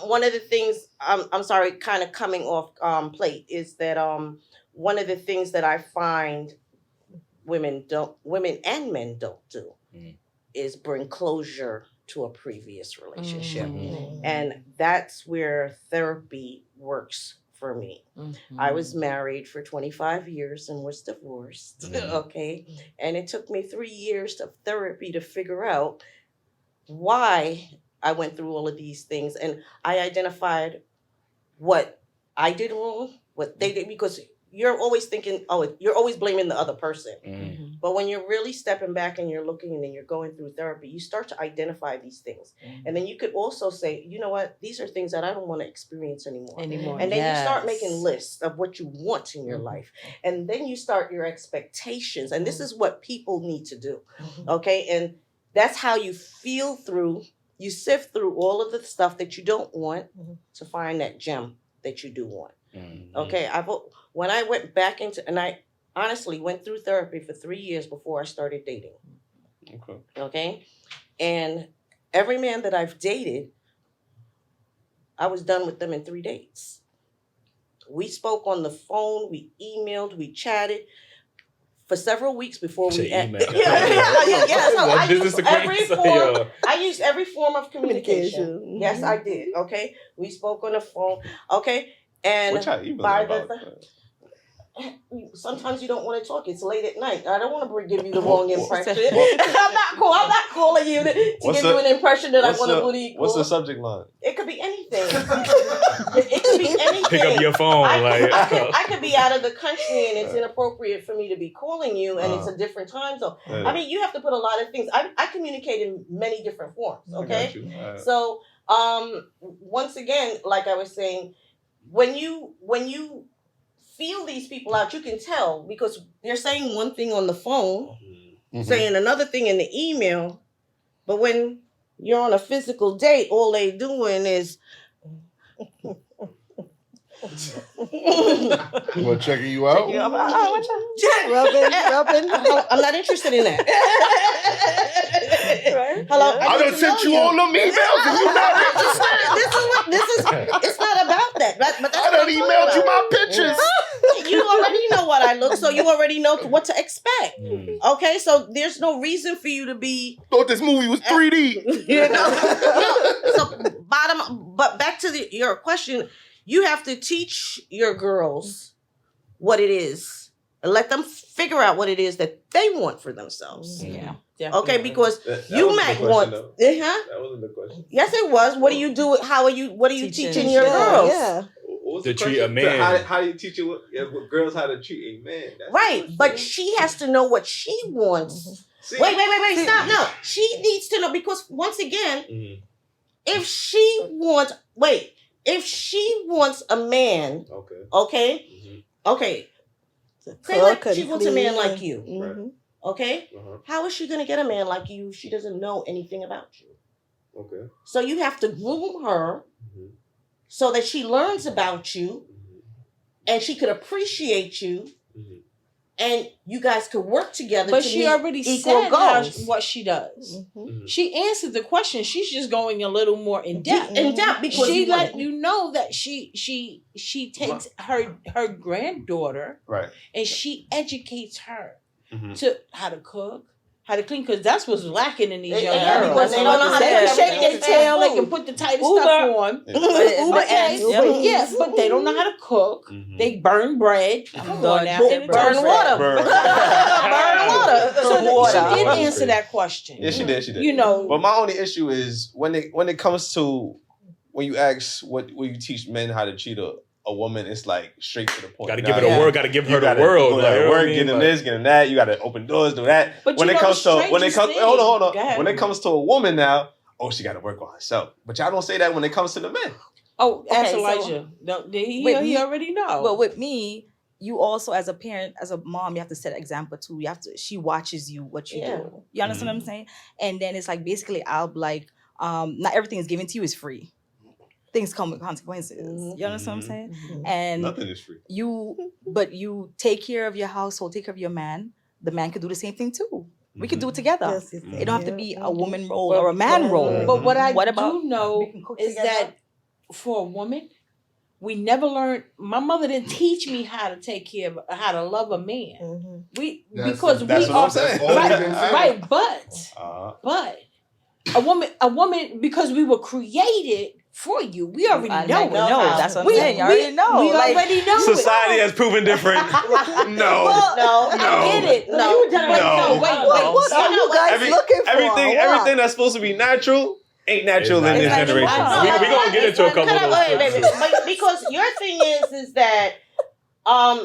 one of the things I'm sorry, kind of coming off plate is that one of the things that I find women and men don't do is bring closure to a previous relationship. And that's where therapy works for me. I was married for 25 years and was divorced, okay? And it took me 3 years of therapy to figure out why I went through all of these things. And I identified what I did wrong, what they did, because you're always thinking, you're always blaming the other person. But when you're really stepping back and you're looking and you're going through therapy, you start to identify these things. And then you could also say, you know what, these are things that I don't want to experience anymore. And then you start making lists of what you want in your life. And then you start your expectations. And this is what people need to do. Okay. And that's how you you sift through all of the stuff that you don't want to find that gem that you do want. Okay. When I went back and I honestly went through therapy for 3 years before I started dating. Okay. And every man that I've dated, I was done with them in 3 days. We spoke on the phone, we emailed, we chatted for several weeks before we email. I used every form of communication. Yes, I did. Okay. We spoke on the phone. Okay. And What y'all emailing about? Sometimes you don't want to talk. It's late at night. I don't want to give you the wrong impression. I'm not calling you to give you an impression that I want to believe. What's the subject line? It could be anything. It could be anything. Pick up your phone. I could be out of the country and it's inappropriate for me to be calling you and it's a different time zone. I mean, you have to put a lot of things. I communicate in many different forms. Okay. So once again, like I was saying, when you feel these people out, you can tell because they're saying one thing on the phone, saying another thing in the email, but when you're on a physical date, all they doing is What, checking you out? Rubbing. I'm not interested in that. Hello. I done sent you all them emails and you not interested. It's not about that. But that's I done emailed you my pictures. You already know what I look, so you already know what to expect. Okay, so there's no reason for you to be. Thought this movie was 3D. But back to your question, you have to teach your girls what it is and let them figure out what it is that they want for themselves. Yeah. Okay, because you might want. That wasn't the question. Yes, it was. What do you do? What are you teaching your girls? Yeah. To treat a man. How do you teach girls how to treat a man? Right, but she has to know what she wants Wait. Stop. No. She needs to know because once again, if she wants a man, okay. Say like she wants a man like you. Okay? How is she gonna get a man like you if she doesn't know anything about you? Okay. So you have to groom her so that she learns about you and she could appreciate you and you guys could work together. But to she meet already equal said goals. what she does. She answered the question. She's just going a little more in depth. Because she let you know that she takes her granddaughter and she educates her to how to cook, how to clean, because that's what's lacking in these young girls. Because they don't know how to They can shake their tail, they can put the tightest stuff on. But they don't know how to cook. They burn bread. Come on now. Burn water. Burn water. So she did answer that question. Yeah, she did. You know. But my only issue is when it comes to when you ask what you teach men how to treat a woman, it's like straight to the point. Got to give it a word. Got to give her the world. Work, get in this, get in that. You got to open doors, do that. But when it comes hold on. When When it comes to a woman now, she got to work on herself. But y'all don't say that when it comes to the men. Oh, ask Elijah. He already know. But with me, you also as a parent, as a mom, you have to set an example too. She watches you what you do. You understand what I'm saying? And then it's like basically I'll be like, not everything is given to you is free. Things come with consequences. You understand what I'm saying? And nothing is free. But you take care of your household, take care of your man. The man could do the same thing too. We could do it together. Yes, it don't have to be a woman role or a man role. But what I do know is that for a woman, we never learned. My mother didn't teach me how to take care of, how to love a man. That's what I'm saying. Right. But a woman, because we were created for you. We already know. That's what I'm saying. You already know. We already know. Society has proven different. No. I get it. Wait. What are you guys looking for? Everything that's supposed to be natural ain't natural in this generation. We're going to get into a couple of those. Because your thing is that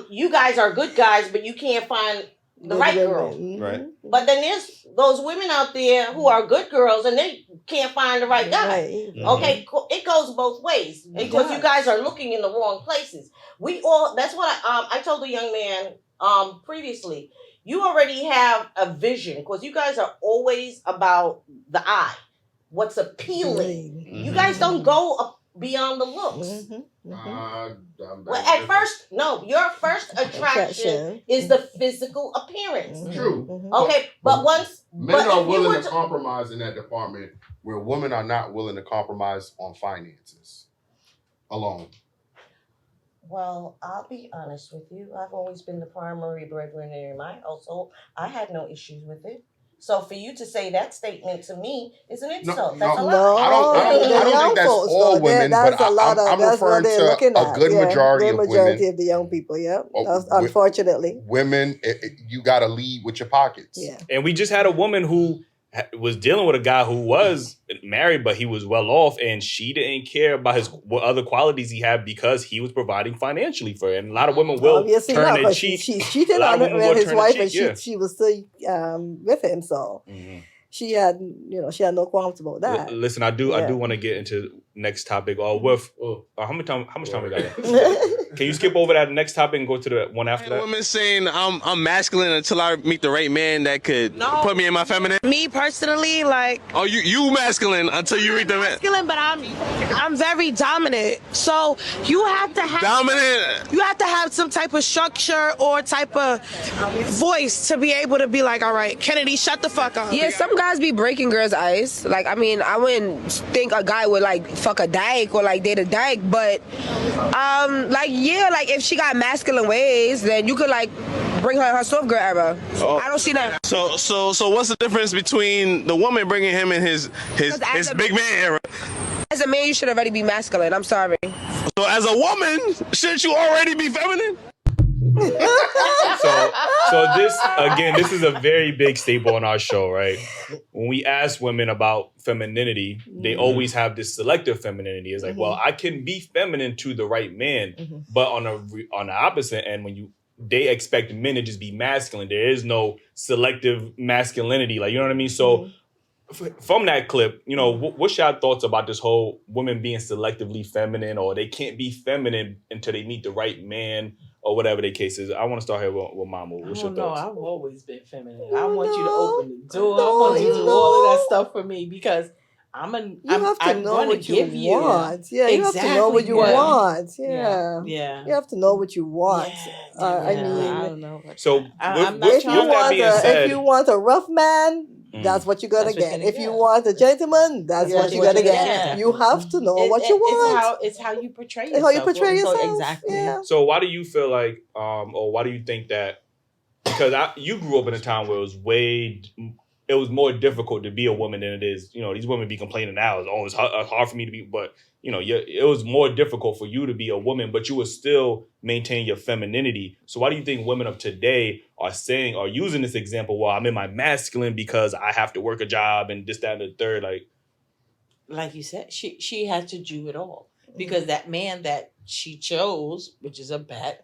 you guys are good guys, but you can't find the right girl. Right. But then there's those women out there who are good girls and they can't find the right guy. Okay, it goes both ways because you guys are looking in the wrong places. That's what I told the young man previously. You already have a vision because you guys are always about the eye. What's appealing. You guys don't go beyond the looks. Well, at first, your first attraction is the physical appearance. True. Okay, but once men are willing to compromise in that department, where women are not willing to compromise on finances alone. Well, I'll be honest with you. I've always been the primary breadwinner in my household. I had no issues with it. So for you to say that statement to me is an insult. That's a lie. I don't think that's all women, but I'm referring to a good majority of women. Majority of the young people, unfortunately. Women, you got to lead with your pockets. Yeah. And we just had a woman who was dealing with a guy who was married, but he was well off, and she didn't care about what other qualities he had because he was providing financially for her. And a lot of women will turn and cheat. She cheated on his wife, and she was still with him. So she had no qualms about that. Listen, I do want to get into next topic. How much time we got left? Can you skip over that next topic and go to the one after that? Women saying I'm masculine until I meet the right man that could put me in my feminine. Me personally, like. Oh, you masculine until you meet the man. Masculine, but I'm very dominant. So you have to have dominant. You have to have some type of structure or type of voice to be able to be like, all right, Kennedy, shut the fuck up. Yeah, some guys be breaking girls' ice. Like, I mean, I wouldn't think a guy would like fuck a dyke or like date a dyke, but like if she got masculine ways, then you could like bring her soft girl era. I don't see that. So what's the difference between the woman bringing him in his big man era? As a man, you should already be masculine. I'm sorry. So as a woman, shouldn't you already be feminine? So this is a very big staple on our show, right? When we ask women about femininity, they always have this selective femininity. It's like, well, I can be feminine to the right man, but on the opposite end, when you they expect men to just be masculine. There is no selective masculinity. Like, you know what I mean? So from that clip, you know, what's your thoughts about this whole women being selectively feminine, or they can't be feminine until they meet the right man, or whatever the case is? I want to start here with Mama. What's your thoughts? I've always been feminine. I want you to open the door. I want you to do all of that stuff for me because I'm have to know what you want. Yeah, you have to know what you want. Yeah. You have to know what you want. I mean, I don't know. So if you want a rough man, that's what you're gonna get. If you want a gentleman, that's what you're gonna get. You have to know what you want. It's how you portray yourself. How you portray yourself. Exactly. Yeah. So why do you feel like, or why do you think that? Because you grew up in a time where it was more difficult to be a woman than it is. You know, these women be complaining now. It's hard for me to be, but you know, it was more difficult for you to be a woman, but you would still maintain your femininity. So why do you think women of today are using this example? Well, I'm in my masculine because I have to work a job and this, that, and the third. Like you said, she had to do it all because that man that she chose, which is a bad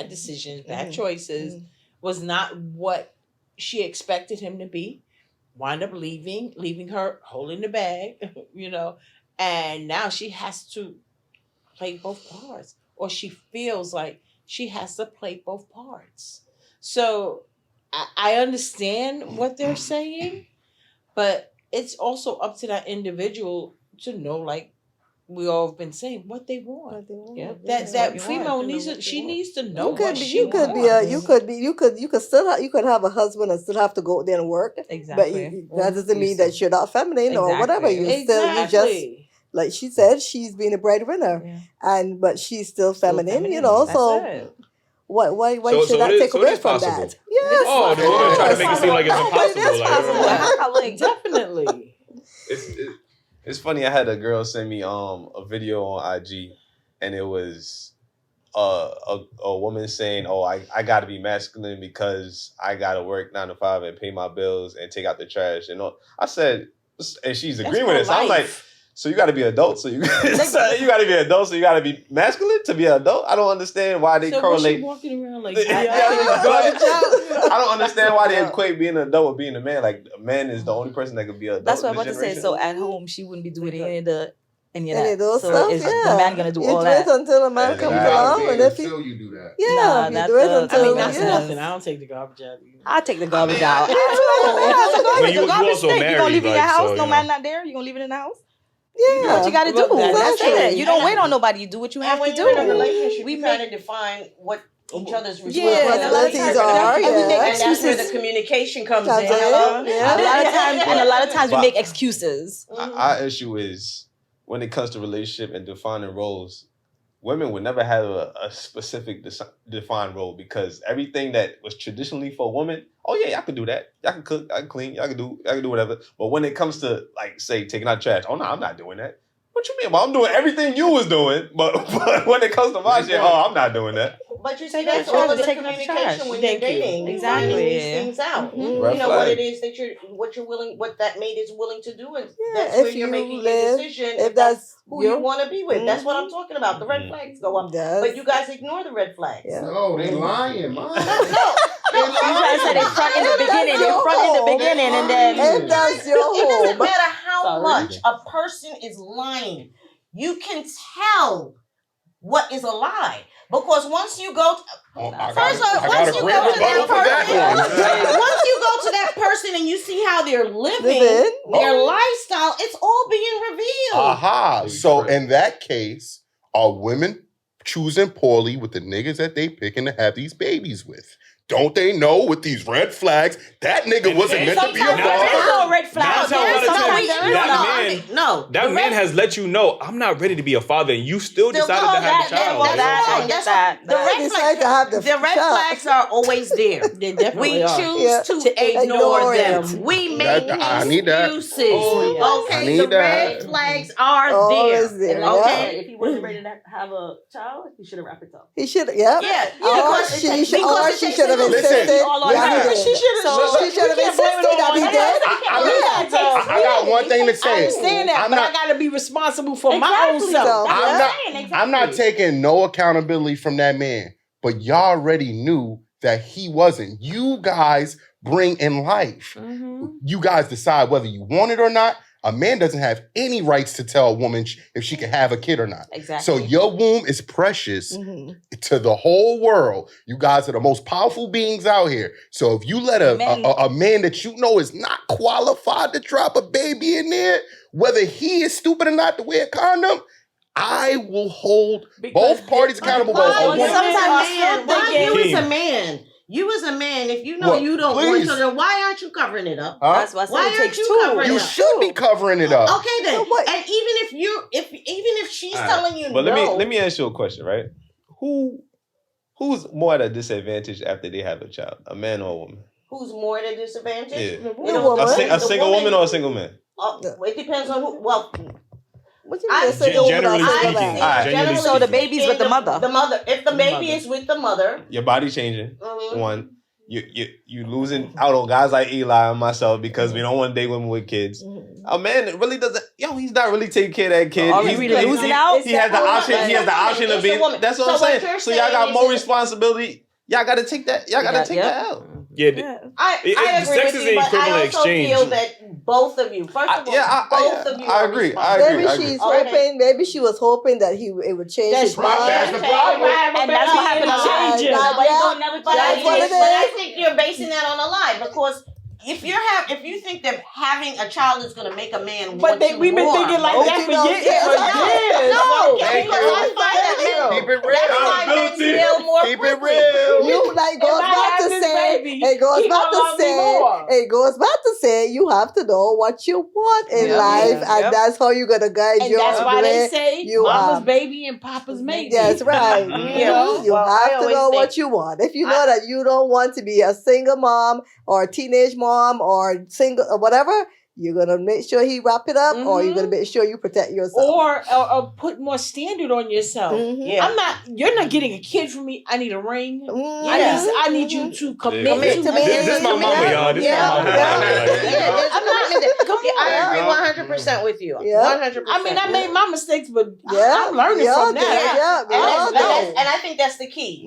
decision, bad choices, was not what she expected him to be. Wind up leaving her holding the bag, you know, and now she has to play both parts, or she feels like she has to play both parts. So I understand what they're saying, but it's also up to that individual to know, like we all have been saying, what they want. Yeah, that female needs to know what she wants. You could have a husband and still have to go there and work. Exactly. But that doesn't mean that you're not feminine or whatever. You just, like she said, she's being a breadwinner, but she's still feminine. You know, so. Why should that take away from that? Yes. The woman trying to make it seem like it's impossible. Definitely. It's funny. I had a girl send me a video on IG, and it was a woman saying, "Oh, I got to be masculine because I got to work 9 to 5 and pay my bills and take out the trash." And I said, and she's agreeing with it. So I'm like, so you got to be adult. So you got to be adult. So you got to be masculine to be an adult. I don't understand why they correlate. So walking around like I don't understand why they equate being an adult with being a man. Like a man is the only person that could be an adult. That's what I'm about to say. So at home, she wouldn't be doing any of that. Those so stuff, is the man gonna do all that? You do it until a man comes along, and if until you do that. Yeah, you do it until. That's nothing. I don't take the garbage out. I'll take the garbage out. You also married. You gonna leave it in your house? So, no man not there. You gonna leave it in the house? Yeah, you do what you got to do. That's it. You don't wait on nobody. You do what you have to do. In a relationship, we kind of define what each other's responsibilities are. And that's where the communication comes in. A lot of times we make excuses. Our issue is when it comes to relationship and defining roles, women would never have a specific defined role because everything that was traditionally for women, oh yeah, y'all can do that. Y'all can cook, y'all can clean, y'all can do whatever. But when it comes to like say taking out trash, oh no, I'm not doing that. What you mean? Well, I'm doing everything you was doing, but when it comes to my shit, I'm not doing that. But you see, that's all the communication when you're dating. You find these things out. You know what it is that what that mate is willing to do, and that's where you're making your decision. If that's who you want to be with, that's what I'm talking about. The red flags go up, but you guys ignore the red flags. No, they lying, man. You trying to say they front in the beginning. They front in the beginning, and then if that's your home. It doesn't matter how much a person is lying. You can tell what is a lie. Because once you go once you go to that person and you see how they're living, their lifestyle, it's all being revealed. Aha. So in that case, are women choosing poorly with the niggas that they picking to have these babies with? Don't they know with these red flags that nigga wasn't meant to be a father? There's no red flags. That man has let you know I'm not ready to be a father, and you still decided to have a child. The red flags are always there. We choose to ignore them. We make excuses. Okay, the red flags are there. Okay, if he wasn't ready to have a child, he should have wrapped it up. He should, yeah. Because she should have insisted. She should have insisted that he did. I got one thing to say. I understand that, but I got to be responsible for my own self. I'm not taking no accountability from that man. but y'all already knew that he wasn't. You guys bring in life. Mm-hmm. You guys decide whether you want it or not. A man doesn't have any rights to tell a woman if she can have a kid or not. Exactly. So your womb is precious to the whole world. You guys are the most powerful beings out here. So if you let a man that you know is not qualified to drop a baby in there, whether he is stupid or not to wear a condom, I will hold both parties accountable. Why you as a man? You as a man, if you know you don't want to, then why aren't you covering it up? Huh? Why aren't you covering it up? You should be covering it up. Okay then. And even if she's telling you but no. let me ask you a question, right? Who's more at a disadvantage after they have a child, a man or a woman? Who's more at a disadvantage? Yeah. A single woman or a single man? It depends on who. Well. Generally speaking, so the baby's with the mother. The mother. If the baby is with the mother, your body changing. One, you losing out on guys like Eli and myself because we don't want to date women with kids. A man really doesn't. He's not really taking care of that kid. He's really losing out. He has the option. He has the option of being. That's what I'm saying. So y'all got more responsibility. Y'all got to take that. Y'all got to take that out. Yeah, I agree with you, but I also feel that both of you. First of all, both of you. I agree. Maybe she was hoping that it would change his mind. That's the problem. And that's what happened to change. But I think you're basing that on a lie because. If you think that having a child is going to make a man want you we've been thinking like that for years. No, because I find that keep it real. That's why men feel more keep it real. You it goes back to say you have to know what you want in life, and that's how you're gonna guide your. And that's why they say mama's baby and papa's maybe. That's right. You have to know what you want. If you know that you don't want to be a single mom or a teenage mom or single or whatever, you're gonna make sure he wrap it up, or you're gonna make sure you protect yourself, or put more standard on yourself. You're not getting a kid from me. I need a ring. I need you to commit to me. This is my mama, y'all. This is my mama. I agree 100% with you. 100%. I mean, I made my mistakes, but I'm learning from that. And I think that's the key.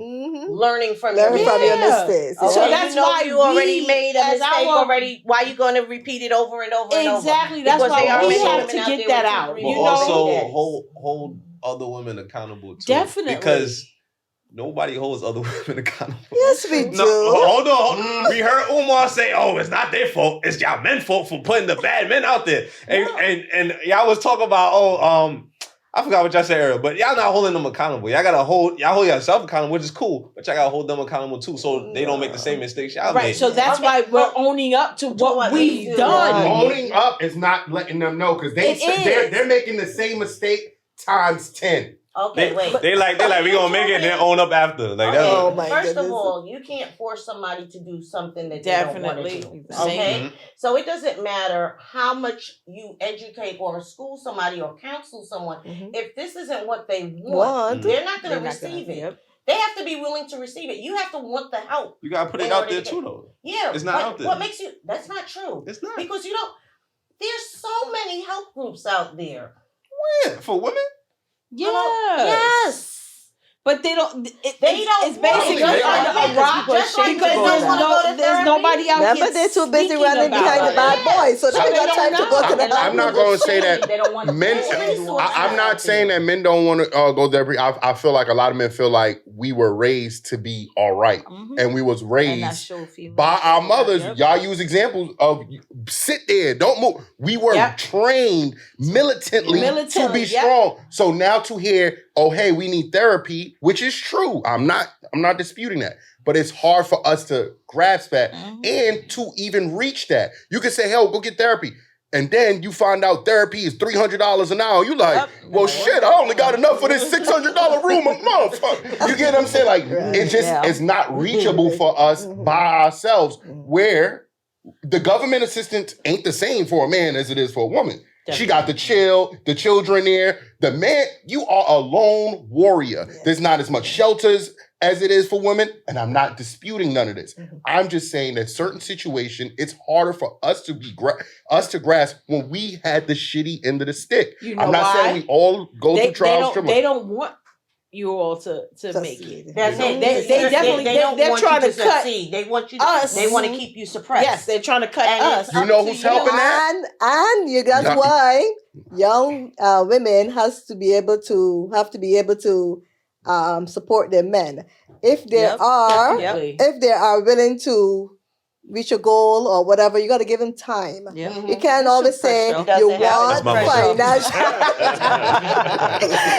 Learning from your mistakes. So that's why you already made a mistake already. Why you going to repeat it over and over? Exactly. That's why we have to get that out. But also hold other women accountable too. Definitely. Because nobody holds other women accountable. Yes, we do. Hold on. We heard Umar say, it's not their fault. It's y'all men's fault for putting the bad men out there. And y'all was talking about, I forgot what y'all said earlier, but y'all not holding them accountable. Y'all hold yourself accountable, which is cool, but y'all gotta hold them accountable too, so they don't make the same mistakes y'all made. Right, so that's why we're owning up to what we've done. Owning up is not letting them know, because they're making the same mistake times 10. Okay, wait. They like we gonna make it and then own up after. Like that's First of all, you can't force somebody to do something that they don't want to do. Okay, so it doesn't matter how much you educate or school somebody or counsel someone. If this isn't what they want, they're not going to receive it. They have to be willing to receive it. You have to want the help. You gotta put it out there too, though. Yeah, it's not out there. What makes you? That's not true. It's not, because you don't. There's so many help groups out there. Where for women? Yes. But they don't. They don't. It's basically under a rock because there's nobody out here. Remember, they're too busy running behind the bad boys, so they don't got time to go to the. I'm not going to say that men. I'm not saying that men don't want to go there. I feel like a lot of men feel like we were raised to be all right, and we was raised by our mothers. Y'all use examples of sit there, don't move. We were trained militantly to be strong. So now to hear, oh hey, we need therapy, which is true. I'm not disputing that. But it's hard for us to grasp that and to even reach that. You can say, hell, go get therapy. And then you find out therapy is $300 an hour. You like, well, shit, I only got enough for this $600 room a month. You get what I'm saying? Like, it's not reachable for us by ourselves, where the government assistance ain't the same for a man as it is for a woman. She got the children there. The man, you are a lone warrior. There's not as much shelters as it is for women, and I'm not disputing none of this. I'm just saying that certain situation, it's harder for us to grasp when we had the shitty end of the stick. You know I'm not saying we all go through trials. They don't want you all to make it. That's it. They definitely they're want trying you to cut succeed. They want you. us. They want to keep you suppressed. Yes, they're trying to cut And us. You know who's helping that? And you that's why young women have to be able to support their men. If they are willing to reach a goal or whatever, you got to give them time. You can't always say you want financial.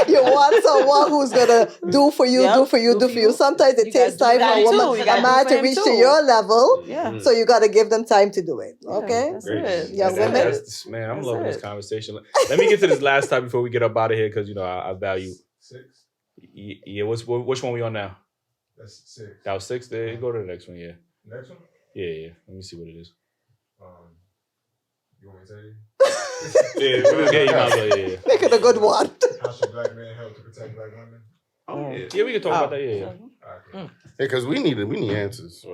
You want someone who's gonna do for you. Sometimes it takes time for a man to reach to your level. So you got to give them time to do it. Okay, young women. Man, I'm loving this conversation. Let me get to this last time before we get up out of here because I value 6. Yeah, which one we on now? That's 6. That was 6. There, go to the next one. Yeah. Next one. Yeah. Let me see what it is. You want me to tell you? Yeah. Make it a good one. How should black men help to protect black women? Oh, yeah, we can talk about that. Yeah. Because we need answers.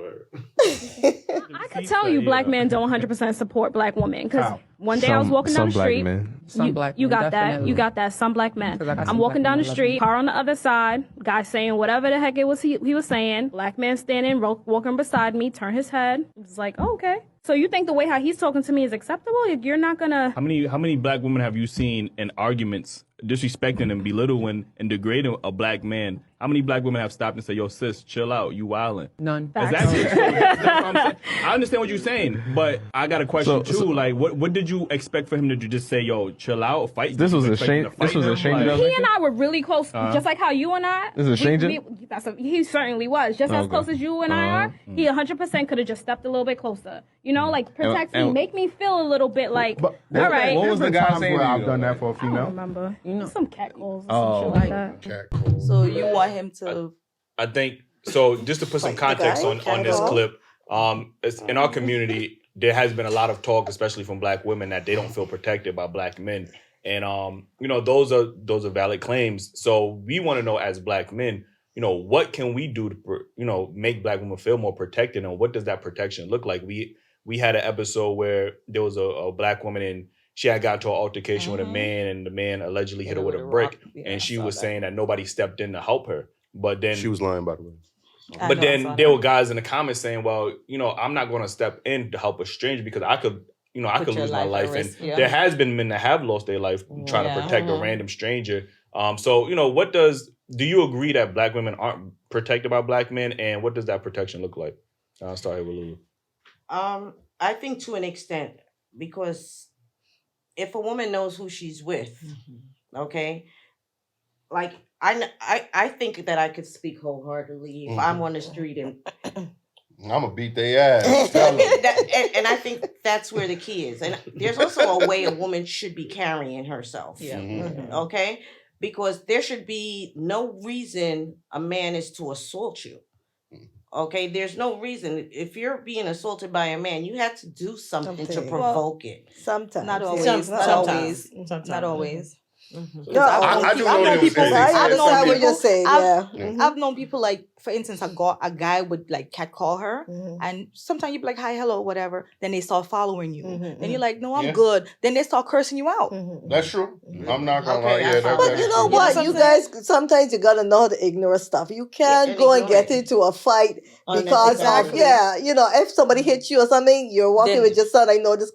I could tell you black men don't 100% support black women because one day I was walking down the street. You got that. Some black men. I'm walking down the street, car on the other side, guy saying whatever the heck it was he was saying. Black man standing, walking beside me, turn his head. It's like, oh, okay. So you think the way how he's talking to me is acceptable? You're not gonna. How many black women have you seen in arguments disrespecting and belittling and degrading a black man? How many black women have stopped and said, "Yo, sis, chill out, you wildin'"? None. Exactly. That's what I'm saying. I understand what you're saying, but I got a question too. Like, what did you expect for him to just say, "Yo, chill out, fight"? This was a shame. This was a shame. He and I were really close, just like how you and I. This is a stranger. He certainly was, just as close as you and I are. He 100% could have just stepped a little bit closer. You know, like protect me, make me feel a little bit like, all right. What was the guy saying? I've done that for a female. I don't remember. Some cat calls or some shit like that. So you want him to? I think so. Just to put some context on this clip, in our community, there has been a lot of talk, especially from black women, that they don't feel protected by black men, and those are valid claims. So we want to know, as black men, what can we do to make black women feel more protected, and what does that protection look like? We had an episode where there was a black woman and she had got to an altercation with a man, and the man allegedly hit her with a brick, and she was saying that nobody stepped in to help her. But then she was lying, by the way. But then there were guys in the comments saying, "Well, I'm not going to step in to help a stranger because I could lose my life." And there has been men that have lost their life trying to protect a random stranger. So what do you agree that black women aren't protected by black men, and what does that protection look like? I'll start here with Lulu. I think to an extent, because if a woman knows who she's with, okay, like I think that I could speak wholeheartedly if I'm on the street and I'm gonna beat their ass. and I think that's where the key is. And there's also a way a woman should be carrying herself. Okay, because there should be no reason a man is to assault you. Okay, there's no reason. If you're being assaulted by a man, you have to do something to provoke it. Sometimes. Not always. Not always. No, I do know people. I understand what you're saying. I've known people, like, for instance, a guy would like catcall her, and sometimes you'd be like, "Hi, hello, whatever." Then they start following you. Then you're like, "No, I'm good." Then they start cursing you out. That's true. I'm not gonna lie. But you know what? You guys, sometimes you gotta know how to ignore stuff. You can't go and get into a fight because of if somebody hits you or something, you're walking with your son. I know this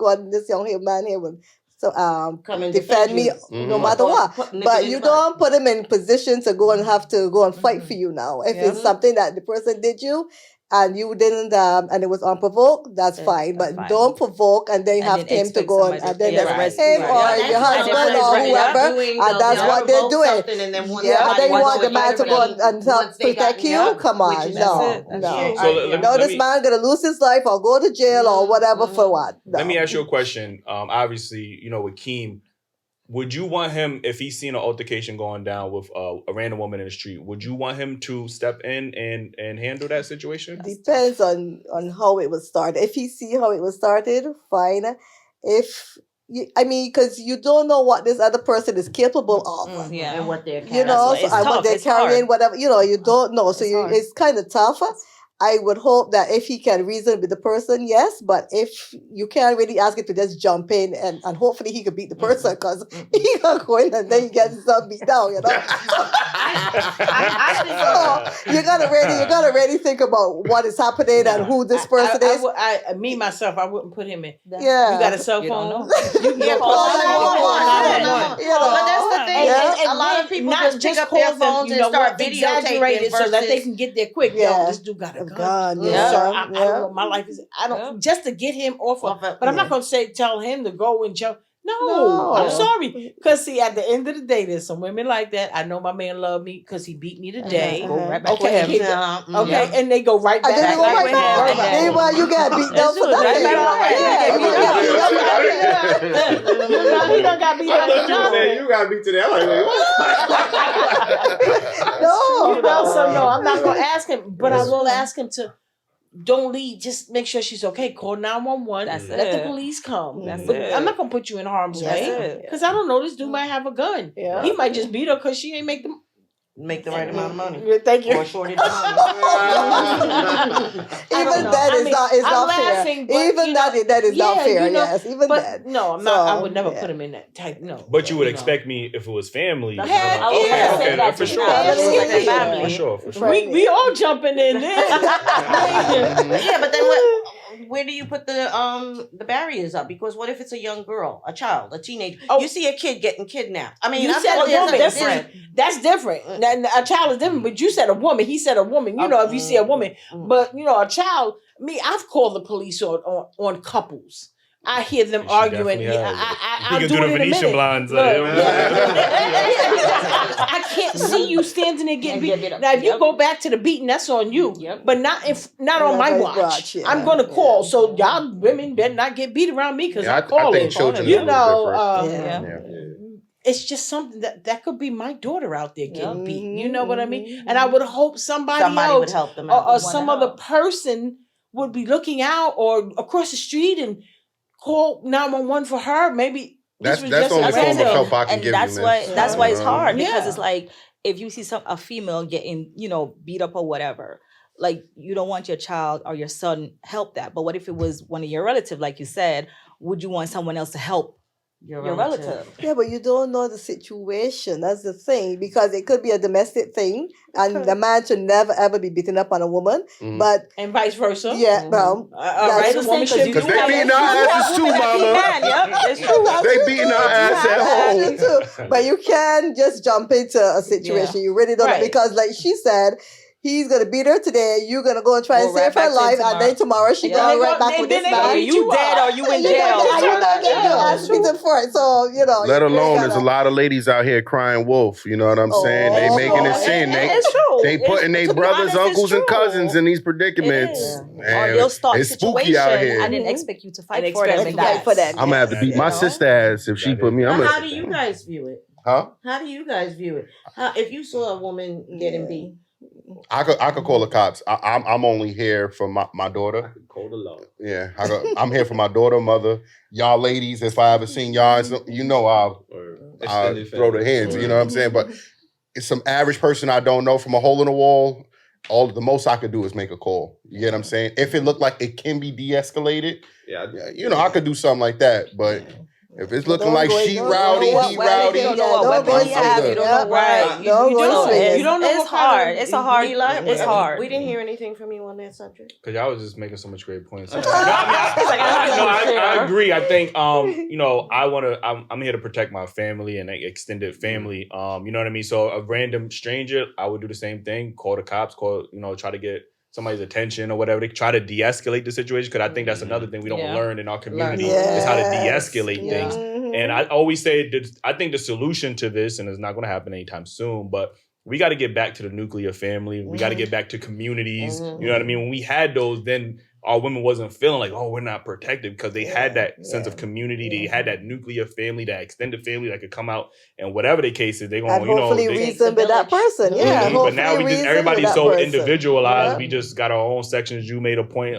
young man here will. So come and defend me no matter what. But you don't put him in position to go and have to go and fight for you now. If it's something that the person did you and you didn't and it was unprovoked, that's fine. But don't provoke and then have him to go and then arrest him or your husband or whoever, and that's what they're doing. And then you want the man to go and help protect you? Come on, no. This man gonna lose his life or go to jail or whatever for what? Let me ask you a question. Obviously, with Keem, would you want him, if he's seen an altercation going down with a random woman in the street, would you want him to step in and handle that situation? Depends on how it was started. If he see how it was started, fine. Because you don't know what this other person is capable of. And what they're carrying. What they're carrying, whatever, you don't know. So it's kind of tough. I would hope that if he can reason with the person, yes. But if you can't really ask him to just jump in and hopefully he could beat the person because he gonna go in and then he gets himself beat down, you know. So you gotta really think about what is happening and who this person is. Me myself, I wouldn't put him in. Yeah. You got a cell phone? You can call 911. But that's the thing. A lot of people not just pick up their phones and start videotaping so that they can get there quick. Yo, this dude got a gun. Sir, I don't know. My life is. I don't just to get him off of. But I'm not gonna tell him to go and jump. No, I'm sorry. Because see, at the end of the day, there's some women like that. I know my man loved me because he beat me today. Go right back with him. Okay, and they go right back. Then meanwhile, you got beat down for that. He done got beat down. You got beat today. No, I'm not gonna ask him, but I will ask him to. Don't leave. Just make sure she's okay. Call 911. Let the police come. I'm not gonna put you in harm's way because I don't know. This dude might have a gun. Yeah. He might just beat her because she ain't make the right amount of money. Thank you. Or shorted the money. Even that is not fair. Even that is not fair. Yes, even that. No, I'm not. I would never put him in that type. No. But you would expect me if it was family. Yeah, for sure. For sure. We all jumping in there. Yeah, but then where do you put the barriers up? Because what if it's a young girl, a child, a teenager? You see a kid getting kidnapped. I mean, you said a woman. That's different. A child is different, but you said a woman. He said a woman. You know, if you see a woman, but you know, a child. I've called the police on couples. I hear them arguing. I'll do it in a minute. Blinds. I can't see you standing there getting beat. Now, if you go back to the beating, that's on you. But not on my watch. I'm going to call. So y'all women better not get beat around me because I'm calling. You know, it's just something that could be my daughter out there getting beat. You know what I mean? And I would hope somebody else would help them out. or some other person would be looking out or across the street and call 911 for her. Maybe that's the only form of help I can give you. That's why it's hard because it's like if you see a female getting beat up or whatever, like you don't want your child or your son help that. But what if it was one of your relatives, like you said? Would you want someone else to help your relative? Yeah, but you don't know the situation. That's the thing, because it could be a domestic thing, and the man should never ever be beaten up on a woman. But and vice versa. Yeah, well, that's the woman should because they beating our asses too, mama. It's true. They beating our ass at home too. But you can just jump into a situation. You really don't know, because, like she said, he's gonna beat her today. You're gonna go and try and save her life, and then tomorrow she going right back with this man. You dead or you in jail? You're not getting your ass beaten for it. So Let alone, there's a lot of ladies out here crying wolf. You know what I'm saying? They making it sin. They putting their brothers, uncles, and cousins in these predicaments. Or they'll start it's spooky out here. I didn't expect you to fight for them. I'm gonna have to beat my sister ass if she put me. How do you guys view it? Huh? How do you guys view it? If you saw a woman getting beat. I could call the cops. I'm only here for my daughter. I could call the law. Yeah, I'm here for my daughter, mother. Y'all ladies, if I ever seen y'all, I'll throw the hands. You know what I'm saying? But it's some average person I don't know from a hole in the wall. The most I could do is make a call. You get what I'm saying? If it looked like it can be de-escalated, I could do something like that. But if it's looking like she rowdy, he rowdy, you don't know what weapon he have. You don't know right. You don't know. It's hard. It's a hard. It's hard. We didn't hear anything from you on that subject. Because y'all was just making so much great points. I agree. I think I'm here to protect my family and extended family. You know what I mean? So a random stranger, I would do the same thing. Call the cops. Try to get somebody's attention or whatever. They try to de-escalate the situation, because I think that's another thing we don't learn in our community is how to de-escalate things. And I always say I think the solution to this, and it's not going to happen anytime soon, but we got to get back to the nuclear family. We got to get back to communities. You know what I mean? When we had those, then our women wasn't feeling like, we're not protected, because they had that sense of community. They had that nuclear family, that extended family that could come out, and whatever the case is, they're going to, hopefully reason with that person. But now everybody's so individualized. We just got our own sections. You made a point,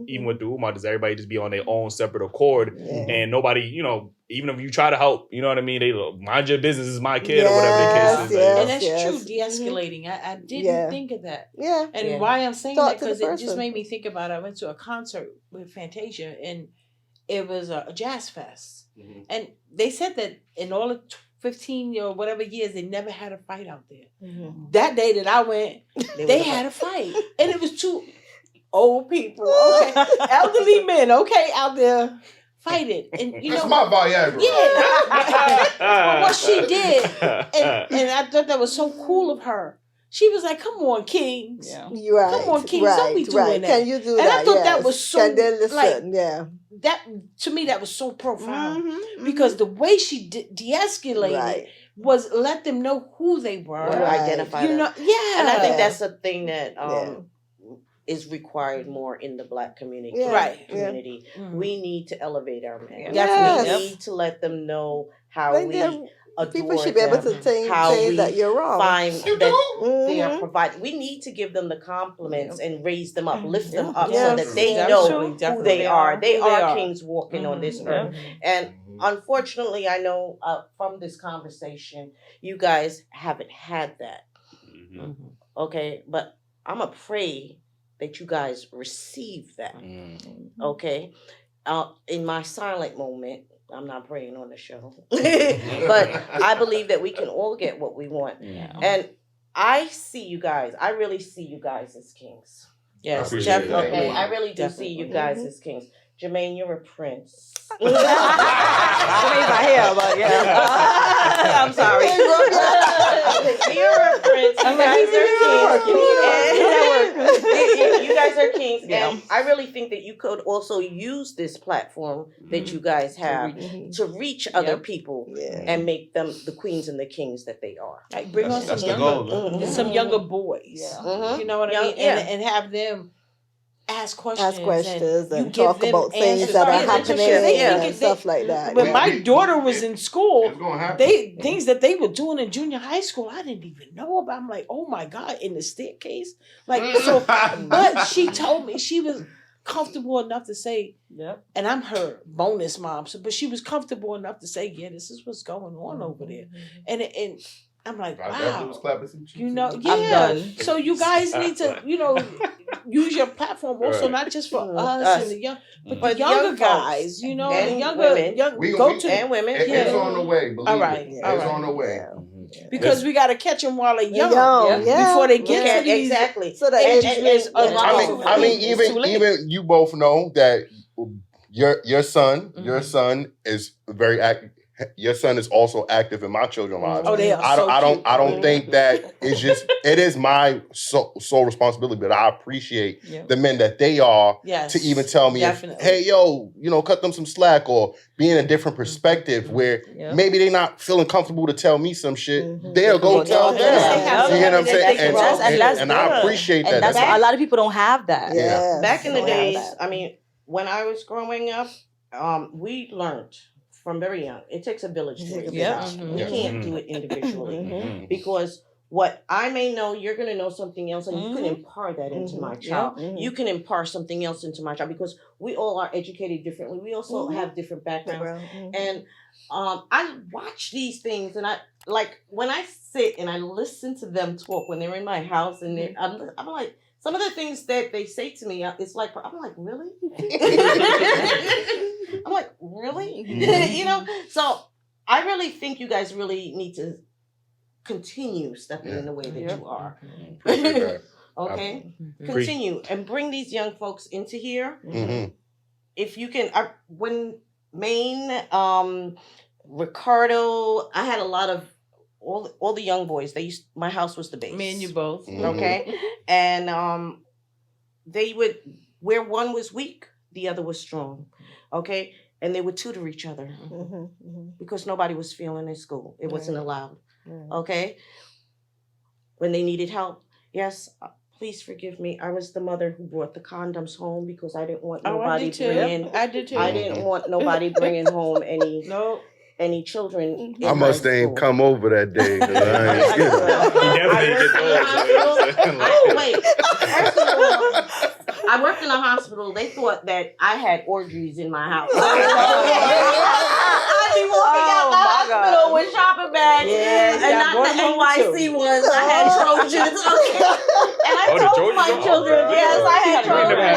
even with the Umar, does everybody just be on their own separate accord, and nobody, even if you try to help, you know what I mean? They mind your business, is my kid, or whatever the case is. And that's true, de-escalating. I didn't think of that. Yeah. And why I'm saying that, because it just made me think about it. I went to a concert with Fantasia, and it was a jazz fest. And they said that in all the 15 or whatever years, they never had a fight out there. That day that I went, they had a fight. And it was two old people, elderly men, out there fighting. And you That's know, my Viagra. Yeah. What she did, and I thought that was so cool of her. She was like, "Come on, Kings. You're right. Come on, Kings. Don't be doing that." Can you do and that? I thought that was so Can they listen? like that to me that was so profound because the way she de-escalated was let them know who they were, identify you them. know, And I think that's the thing that is required more in the Black community. Community. We need to elevate our men. Yes. We need to let them know how Like we them- adore people should be able them, to say how we that you're wrong. find You that do? they are provided. We need to give them the compliments and raise them up, lift them up, so Yes. that they That's know true. who Definitely. they are. They Who they are are. kings walking on this earth. And unfortunately, I know from this conversation, you guys haven't had that. Okay, but I'm going to pray that you guys receive that. Okay, in my silent moment, I'm not praying on the show, but I believe that we can all get what we want. And I see you guys. I really see you guys as kings. Yes, definitely. definitely. I really do see you guys as kings. Jermaine, you're a prince. Jermaine's not here, but I'm sorry. You're a prince. You guys are kings. You guys are kings. And I really think that you could also use this platform that you guys have to reach other people and make them the queens and the kings that they are. Like bring on That's some the younger, goal, some younger boys. You know what I mean? And have them ask questions, and you talk give them about things answers. that are Yeah, happening and stuff like that. When my daughter was in school, happen. things that they were doing in junior high school, I didn't even know about. I'm like, oh my God, in the staircase. Like so, but she told me she was comfortable enough to say, and I'm her bonus mom, so but she was comfortable enough to say, yeah, this is what's going on over there. And I'm like, wow. You know, I'm done. So you guys need to, use your platform also, not just for us and the young, but the younger guys, the younger women. and women. It's on the way. Believe All right. It's on the way. Because we got to catch them while they're young, before they get to these. Exactly. So that I mean, even you both know that your son is very active. Your son is also active in my children's lives. Oh, they are I don't think that it's just. It is my sole responsibility, but I appreciate the men that they are to even tell me, hey, yo, cut them some slack, or be in a different perspective where maybe they're not feeling comfortable to tell me some shit. They'll go tell them. You know what I'm saying? And I appreciate that. And that's why a lot of people don't have that. Yeah. Back in the days, I mean, when I was growing up, we learned from very young. It takes a village to raise a child. You can't do it individually because what I may know, you're going to know something else, and you can impart that into my child. You can impart something else into my child because we all are educated differently. We also have different backgrounds. And I watch these things, and I like when I sit and I listen to them talk when they're in my house, and I'm like, some of the things that they say to me, it's like, I'm like, really? I'm like, really? So I really think you guys really need to continue stepping in the way that you are. Okay? Continue and bring these young folks into here. If you can, when Maine, Ricardo, I had a lot of all the young boys. My house was the base. Me and you both. Okay? And they would, where one was weak, the other was strong. Okay? And they would tutor each other because nobody was feeling in school. It wasn't allowed. Okay? When they needed help, yes, please forgive me. I was the mother who brought the condoms home because I didn't want nobody bringing. I did too. I didn't want nobody bringing home any children. I must ain't come over that day. I Wait. First of all, I worked in a hospital. They thought that I had orgies in my house. be walking out the hospital with shopping bags, and not the NYC ones. I had Trojans. And I told my children, yes, I had Trojans.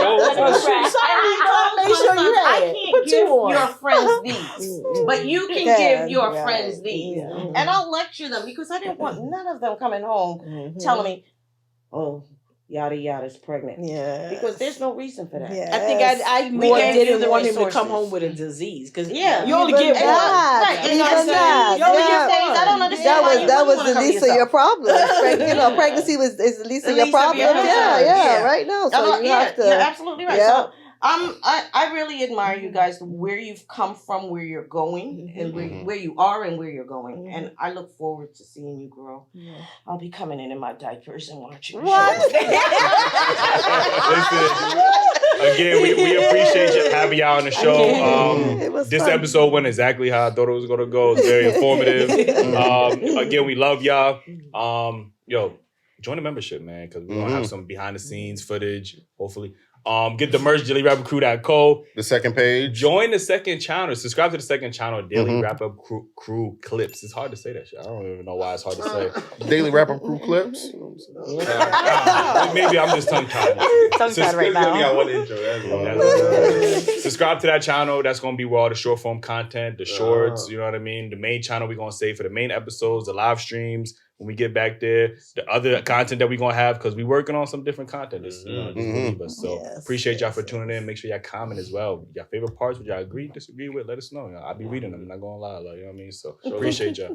Make sure you had I it. can't Put give two on. your friends these, but you can give your friends these. And I'll lecture them because I didn't want none of them coming home telling me, oh, yada yada's pregnant. Yeah. Because there's no reason for that. Yes. I think I more didn't want him to come home with a disease because you only get one. Right. You only get one. I don't understand that was the least of your problems. Pregnancy is the least of your problems. Yeah, right now. So you have to. You're absolutely right. Yeah. So I really admire you guys, where you've come from, where you're going, and where you are and where you're going. And I look forward to seeing you grow. I'll be coming in my diapers and watching. Listen, again, we appreciate you having y'all on the show. This fun. episode went exactly how I thought it was going to go. It's very informative. Again, we love y'all. Yo, join the membership, man, because we're going to have some behind the scenes footage, hopefully. Get the merch, DailyRapUpCrew.co. The second page. Join the second channel. Subscribe to the second channel, Daily Wrap Up Crew Clips. It's hard to say that shit. I don't even know why it's hard to say. Daily Wrap Up Crew Clips. Maybe I'm just tongue-tied. Tongue-tied right now. We got one intro. That's Subscribe to that channel. That's going to be where all the short form content, the shorts, you know what I mean? The main channel we're going to save for the main episodes, the live streams. When we get back there, the other content that we're going to have, because we're working on some different content. Just believe us. So appreciate y'all for tuning in. Make sure y'all comment as well. Your favorite parts, what y'all agree, disagree with, let us know. I'll be reading them. I'm not going to lie. You know what I mean? So appreciate y'all.